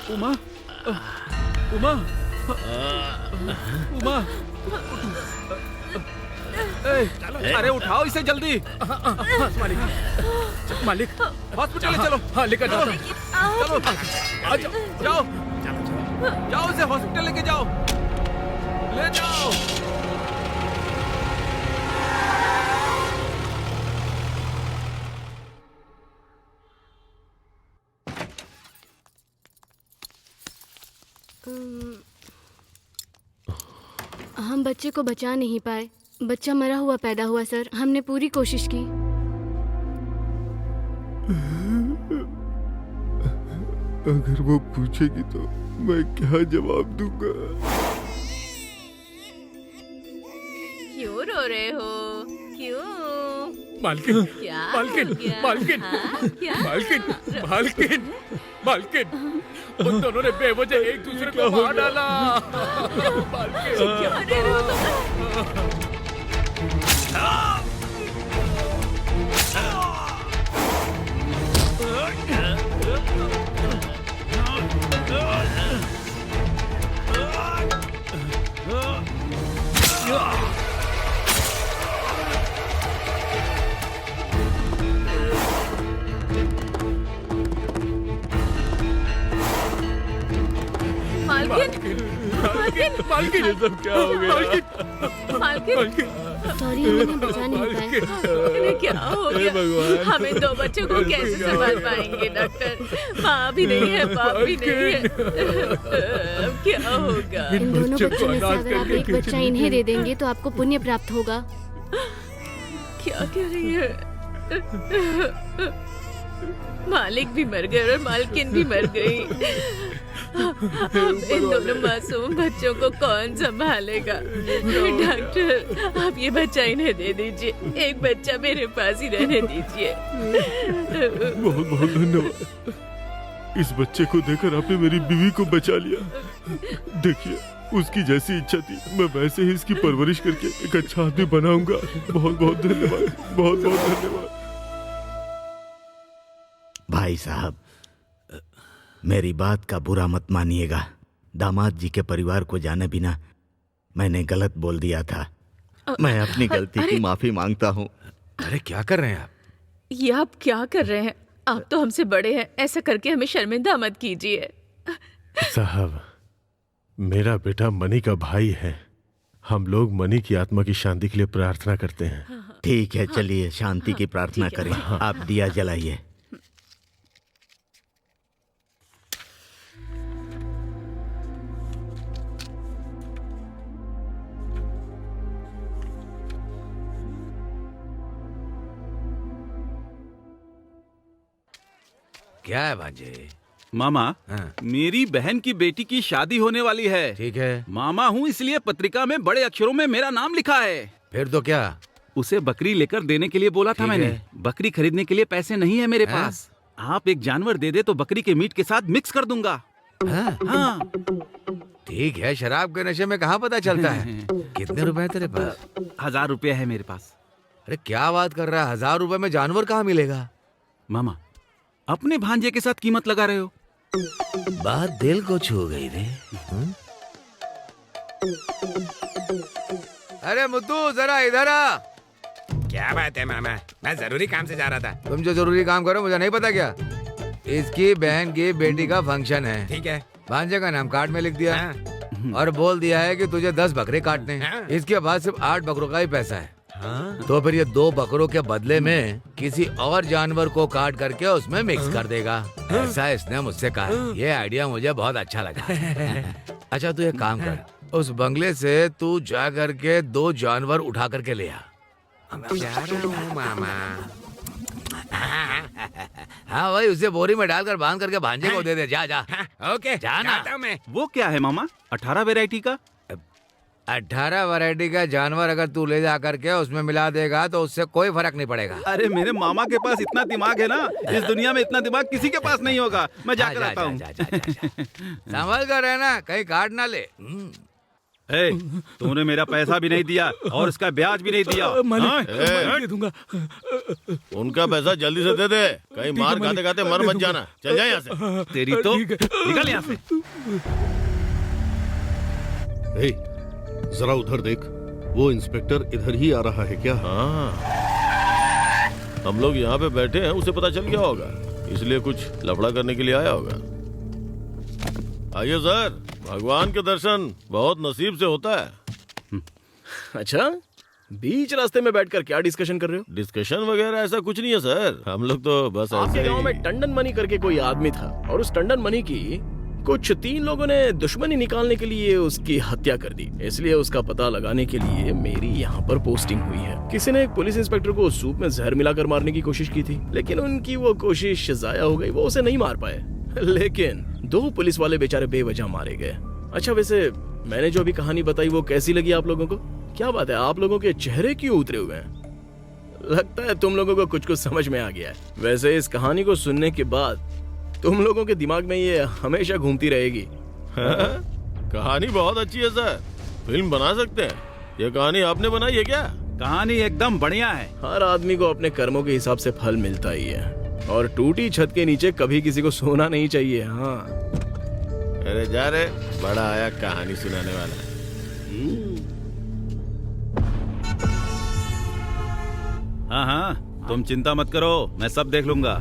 उमा, उमा, उमा, अरे उठाओ इसे जल्दी। मालिक, मालिक, हॉस्पिटल ले चलो। हाँ लेकर जाओ। चलो, जाओ, जाओ इसे हॉस्पिटल लेके जाओ, ले जाओ। हम बच्चे को बचा नहीं पाए। बच्चा मरा हुआ पैदा हुआ सर। हमने पूरी कोशिश की। अगर वो पूछेगी तो मैं क्या जवाब दूंगा? क्यों रो रहे हो? क्यों? मालकिन, क्या मालकिन, हो गया? मालकिन, हाँ, क्या? मालकिन, मालकिन, मालकिन, उन दोनों ने बेवजह एक दूसरे को मार डाला। मालकिन, मालकिन, मालकिन, ये सब क्या हो गया? मालकिन, सॉरी, हमें बचा नहीं पाए। इन्हें क्या हो गया? हम इन दो बच्चों को कैसे संभाल पाएंगे डॉक्टर? माँ भी नहीं है, बाप भी नहीं है। अब क्या होगा? इन दोनों बच्चों में से अगर आप एक बच्चा इन्हें दे देंगे तो आपको पुण्य प्राप्त होगा। क्या कह रही है? मालिक भी मर गए और मालकिन भी मर गई। अब इन दोनों मासूम बच्चों को कौन संभालेगा? डॉक्टर, आप ये बच्चा इन्हें दे दीजिए। एक बच्चा मेरे पास ही रहने दीजिए। बहुत बहुत धन्यवाद। इस बच्चे को देकर आपने मेरी बीवी को बचा लिया। देखिए, उसकी जैसी इच्छा थी मैं वैसे ही इसकी परवरिश करके एक अच्छा आदमी बनाऊंगा। बहुत बहुत धन्यवाद, बहुत बहुत धन्यवाद। भाई साहब, मेरी बात का बुरा मत मानिएगा। दामाद जी के परिवार को जाने बिना मैंने गलत बोल दिया था। मैं अपनी गलती की माफी मांगता हूँ। अरे क्या कर रहे हैं आप? ये आप क्या कर रहे हैं? आप तो हमसे बड़े हैं, ऐसा करके हमें शर्मिंदा मत कीजिए। साहब, मेरा बेटा मनी का भाई है। हम लोग मनी की आत्मा की शांति के लिए प्रार्थना करते हैं। ठीक है, चलिए शांति की प्रार्थना करें। आप दिया जलाइए। क्या है भांजे? मामा, हाँ। मेरी बहन की बेटी की शादी होने वाली है। ठीक है। मामा हूँ, इसलिए पत्रिका में बड़े अक्षरों में मेरा नाम लिखा है। फिर तो क्या? उसे बकरी लेकर देने के लिए बोला था मैंने। बकरी खरीदने के लिए पैसे नहीं है मेरे पास। आप एक जानवर दे दे तो बकरी के मीट के साथ मिक्स कर दूंगा। हाँ। ठीक है, शराब के नशे में कहाँ पता चलता है। कितने रुपए है तेरे पास? 1000 रुपए है मेरे पास। अरे क्या बात कर रहा है, 1000 रुपए में जानवर कहाँ मिलेगा? मामा, अपने भांजे के साथ कीमत लगा रहे हो। बात दिल को छू गई रे। अरे मुद्दू, जरा इधर आ। क्या बात है मामा, मैं जरूरी काम से जा रहा था। तुम जो जरूरी काम करो मुझे नहीं पता क्या? इसकी बहन की बेटी का फंक्शन है। ठीक है। भांजे का नाम कार्ड में लिख दिया और बोल दिया है कि तुझे 10 बकरे काटने हैं। इसके बाद सिर्फ 8 बकरों का ही पैसा है। तो फिर ये 2 बकरों के बदले में किसी और जानवर को काट करके उसमें मिक्स कर देगा। ऐसा इसने मुझसे कहा। ये आइडिया मुझे बहुत अच्छा लगा। अच्छा तू एक काम कर, उस बंगले से तू जा करके 2 जानवर उठा करके ले आ। जा रहा हूँ मामा। हाँ भाई, उसे बोरी में डालकर बांध करके भांजे को दे दे। जा जा। ओके, जाना। मैं। वो क्या है मामा? 18 वैरायटी का? 18 वैरायटी का जानवर अगर तू ले जा करके उसमें मिला देगा तो उससे कोई फर्क नहीं पड़ेगा। अरे मेरे मामा के पास इतना दिमाग है ना, इस दुनिया में इतना दिमाग किसी के पास नहीं होगा। मैं जाकर आता हूँ। संभल कर रहना, कहीं काट ना ले। तूने मेरा पैसा भी नहीं दिया और इसका ब्याज भी नहीं दिया। दे दूंगा। उनका पैसा जल्दी से दे दे, कहीं मार खाते खाते मर मत जाना। चल जाए यहाँ से। तेरी तो निकल यहाँ से। जरा उधर देख, वो इंस्पेक्टर इधर ही आ रहा है क्या? हाँ, हम लोग यहाँ पे बैठे हैं, उसे पता चल गया होगा, इसलिए कुछ लफड़ा करने के लिए आया होगा। आइए सर, भगवान के दर्शन बहुत नसीब से होता है। अच्छा, बीच रास्ते में बैठकर क्या डिस्कशन कर रहे हो? डिस्कशन वगैरह ऐसा कुछ नहीं है सर, हम लोग तो बस आपके ऐसे गांव में टंडन मनी करके कोई आदमी था और उस टंडन मनी की कुछ 3 लोगों ने दुश्मनी निकालने के लिए उसकी हत्या कर दी। इसलिए उसका पता लगाने के लिए मेरी यहाँ पर पोस्टिंग हुई है। किसी ने एक पुलिस इंस्पेक्टर को सूप में जहर मिलाकर मारने की कोशिश की थी, लेकिन उनकी वो कोशिश जाया हो गई। वो उसे नहीं मार पाए, लेकिन 2 पुलिस वाले बेचारे बेवजह मारे गए। अच्छा, वैसे मैंने जो अभी कहानी बताई वो कैसी लगी आप लोगों को? क्या बात है, आप लोगों के चेहरे क्यों उतरे हुए हैं? लगता है तुम लोगों को कुछ समझ में आ गया है। वैसे इस कहानी को सुनने के बाद तुम लोगों के दिमाग में ये हमेशा घूमती रहेगी। कहानी बहुत अच्छी है सर, फिल्म बना सकते हैं। ये कहानी आपने बनाई है क्या? कहानी एकदम बढ़िया है। हर आदमी को अपने कर्मों के हिसाब से फल मिलता ही है, और टूटी छत के नीचे कभी किसी को सोना नहीं चाहिए। हाँ, अरे जा रे, बड़ा आया कहानी सुनाने वाला। हाँ हाँ, तुम चिंता मत करो, मैं सब देख लूंगा।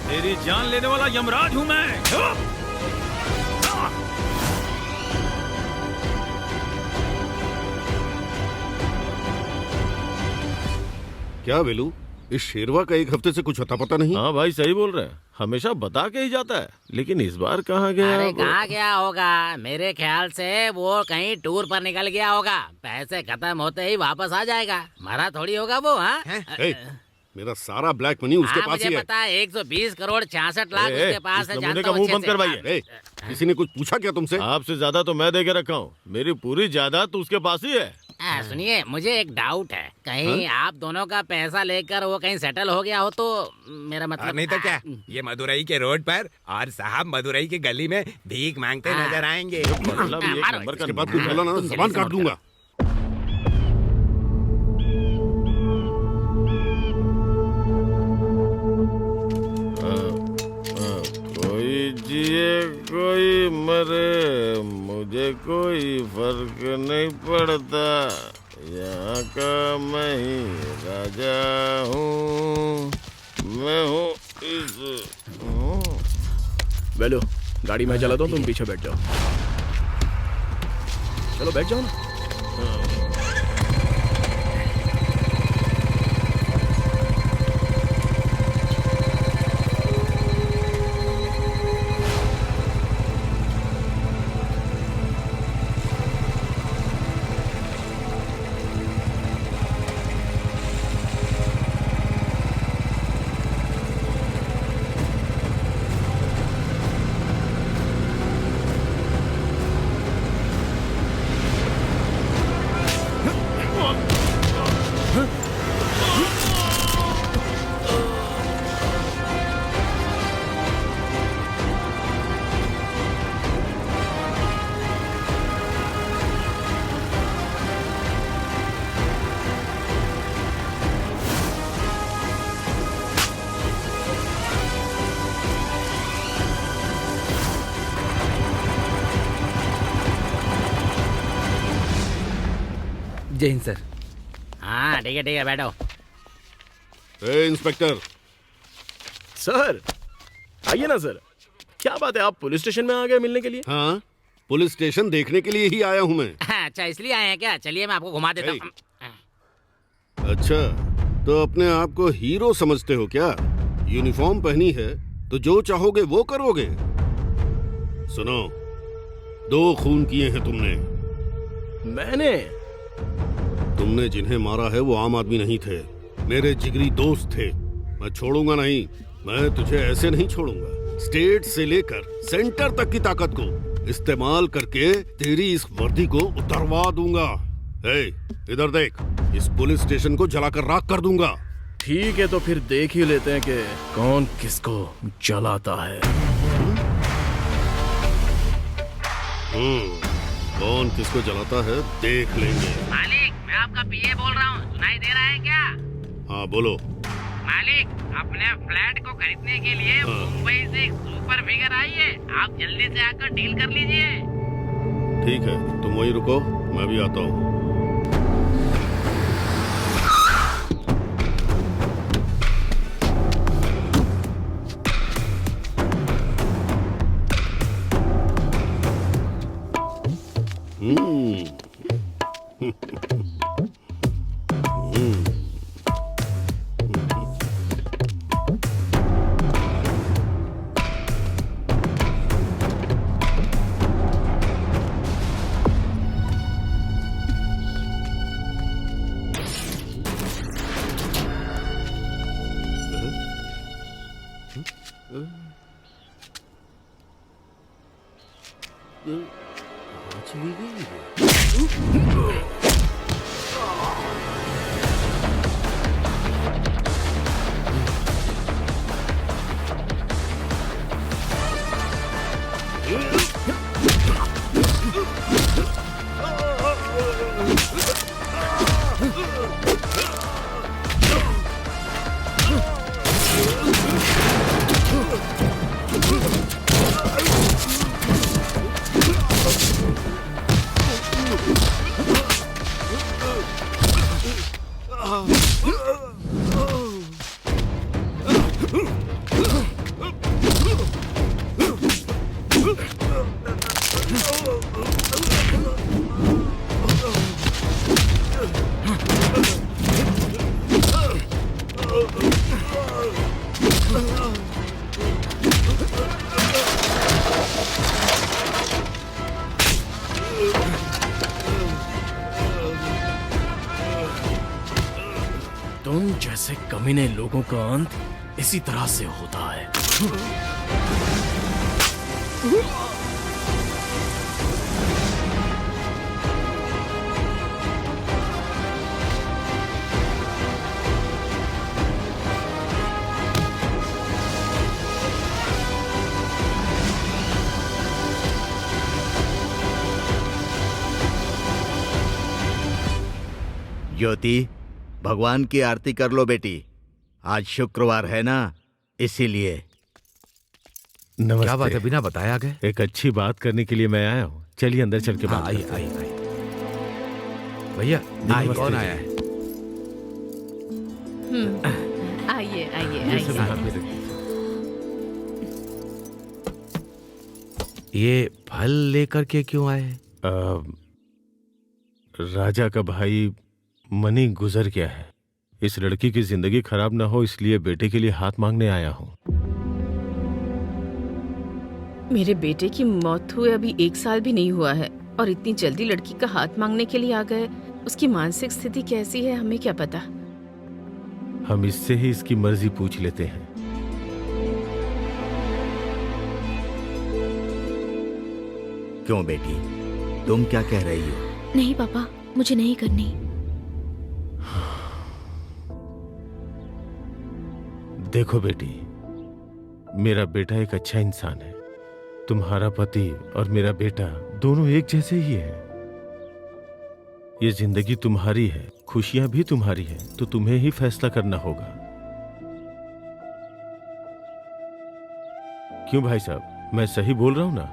तेरी जान लेने वाला यमराज हूं मैं। क्या वेलू, इस शेरवा का 1 हफ्ते से कुछ अता पता नहीं? हाँ भाई, सही बोल रहे हैं, हमेशा बता के ही जाता है, लेकिन इस बार कहाँ गया? अरे कहाँ गया होगा? मेरे ख्याल से वो कहीं टूर पर निकल गया होगा। पैसे खत्म होते ही वापस आ जाएगा। मरा थोड़ी होगा वो। हाँ, मेरा सारा ब्लैक मनी उसके पास ही है। मुझे पता है, 120 करोड़ 66 लाख उसके पास है। मुंह का मुंह बंद करवाइए। किसी ने कुछ पूछा क्या तुमसे? आपसे ज्यादा तो मैं दे के रखा हूँ, मेरी पूरी जायदाद तो उसके पास ही है। सुनिए, मुझे एक डाउट है, कहीं आप दोनों का पैसा लेकर वो कहीं सेटल हो गया हो तो मेरा मतलब। नहीं तो क्या, ये मदुरई के रोड पर और साहब मदुरई की गली में भीख मांगते नजर आएंगे। मतलब ये एक नंबर का बात कुछ बोला ना, जबान काट दूंगा। कोई जिए कोई मरे, मुझे कोई फर्क नहीं पड़ता। यहाँ का मैं ही राजा हूँ, मैं हूँ इस। वेलो, गाड़ी मैं चलाता हूँ, तुम पीछे बैठ जाओ। चलो बैठ जाओ ना। जय हिंद सर। हाँ ठीक है बैठो। इंस्पेक्टर सर आइए ना सर। क्या बात है, आप पुलिस स्टेशन में आ गए मिलने के लिए? हाँ, पुलिस स्टेशन देखने के लिए ही आया हूँ मैं। अच्छा इसलिए आए हैं क्या? चलिए मैं आपको घुमा देता हूँ। अच्छा, तो अपने आप को हीरो समझते हो क्या? यूनिफॉर्म पहनी है तो जो चाहोगे वो करोगे। सुनो, 2 खून किए हैं तुमने। मैंने? तुमने जिन्हें मारा है वो आम आदमी नहीं थे, मेरे जिगरी दोस्त थे। मैं छोड़ूंगा नहीं, मैं तुझे ऐसे नहीं छोड़ूंगा। स्टेट से लेकर सेंटर तक की ताकत को इस्तेमाल करके तेरी इस वर्दी को उतरवा दूंगा। इधर देख, इस पुलिस स्टेशन को जलाकर राख कर दूंगा। ठीक है, तो फिर देख ही लेते हैं कि कौन किसको जलाता है। कौन किसको जलाता है देख लेंगे। मालिक, मैं आपका पीए बोल रहा हूँ, सुनाई दे रहा है क्या? हाँ बोलो। मालिक, अपने फ्लैट को खरीदने के लिए मुंबई से एक सुपर फिगर आई है, आप जल्दी से आकर डील कर लीजिए। ठीक है, तुम वहीं रुको, मैं भी आता हूँ। तुम जैसे कमीने लोगों का अंत इसी तरह से होता है। ज्योति, भगवान की आरती कर लो बेटी। आज शुक्रवार है ना, इसीलिए। नमस्ते। क्या बात है, बिना बताए आ गए? एक अच्छी बात करने के लिए मैं आया हूँ। चलिए अंदर चल के बात आइए करते हैं। आइए। भैया कौन आया है? आइए आइए ये सब यहाँ आइए। पे रख दीजिए। ये फल लेकर के क्यों आए? राजा का भाई मनी गुजर गया है। इस लड़की की जिंदगी खराब ना हो इसलिए बेटे के लिए हाथ मांगने आया हूँ। मेरे बेटे की मौत हुए अभी 1 साल भी नहीं हुआ है और इतनी जल्दी लड़की का हाथ मांगने के लिए आ गए। उसकी मानसिक स्थिति कैसी है हमें क्या पता। हम इससे ही इसकी मर्जी पूछ लेते हैं। क्यों बेटी, तुम क्या कह रही हो? नहीं पापा, मुझे नहीं करनी। देखो बेटी, मेरा बेटा एक अच्छा इंसान है। तुम्हारा पति और मेरा बेटा दोनों एक जैसे ही हैं। ये जिंदगी तुम्हारी है, खुशियां भी तुम्हारी है, तो तुम्हें ही फैसला करना होगा। क्यों भाई साहब, मैं सही बोल रहा हूं ना?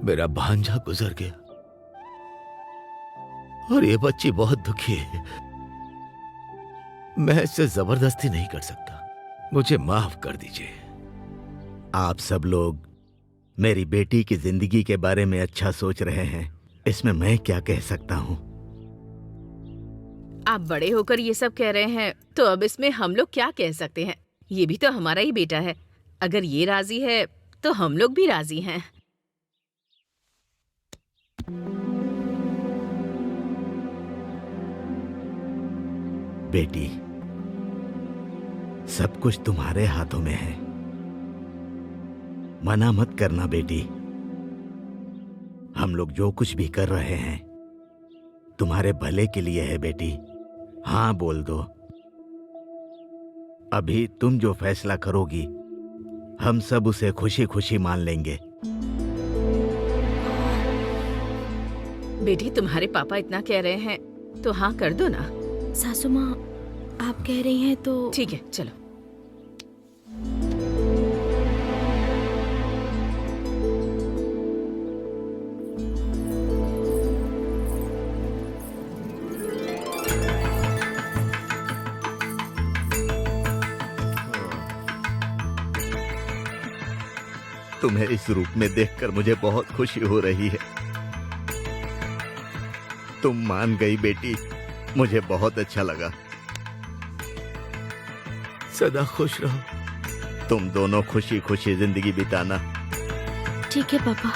मेरा भांजा गुजर गया और ये बच्ची बहुत दुखी है। मैं इससे जबरदस्ती नहीं कर सकता, मुझे माफ कर दीजिए। आप सब लोग मेरी बेटी की जिंदगी के बारे में अच्छा सोच रहे हैं, इसमें मैं क्या कह सकता हूं? आप बड़े होकर ये सब कह रहे हैं तो अब इसमें हम लोग क्या कह सकते हैं? ये भी तो हमारा ही बेटा है। अगर ये राजी है तो हम लोग भी राजी हैं। बेटी, सब कुछ तुम्हारे हाथों में है। मना मत करना बेटी। हम लोग जो कुछ भी कर रहे हैं तुम्हारे भले के लिए है बेटी। हाँ बोल दो। अभी तुम जो फैसला करोगी हम सब उसे खुशी खुशी मान लेंगे। बेटी, तुम्हारे पापा इतना कह रहे हैं तो हाँ कर दो ना। सासू माँ, आप कह रही हैं तो ठीक है, चलो। तुम्हें इस रूप में देखकर मुझे बहुत खुशी हो रही है। तुम मान गई बेटी, मुझे बहुत अच्छा लगा। सदा खुश रहो। तुम दोनों खुशी खुशी जिंदगी बिताना। ठीक है पापा।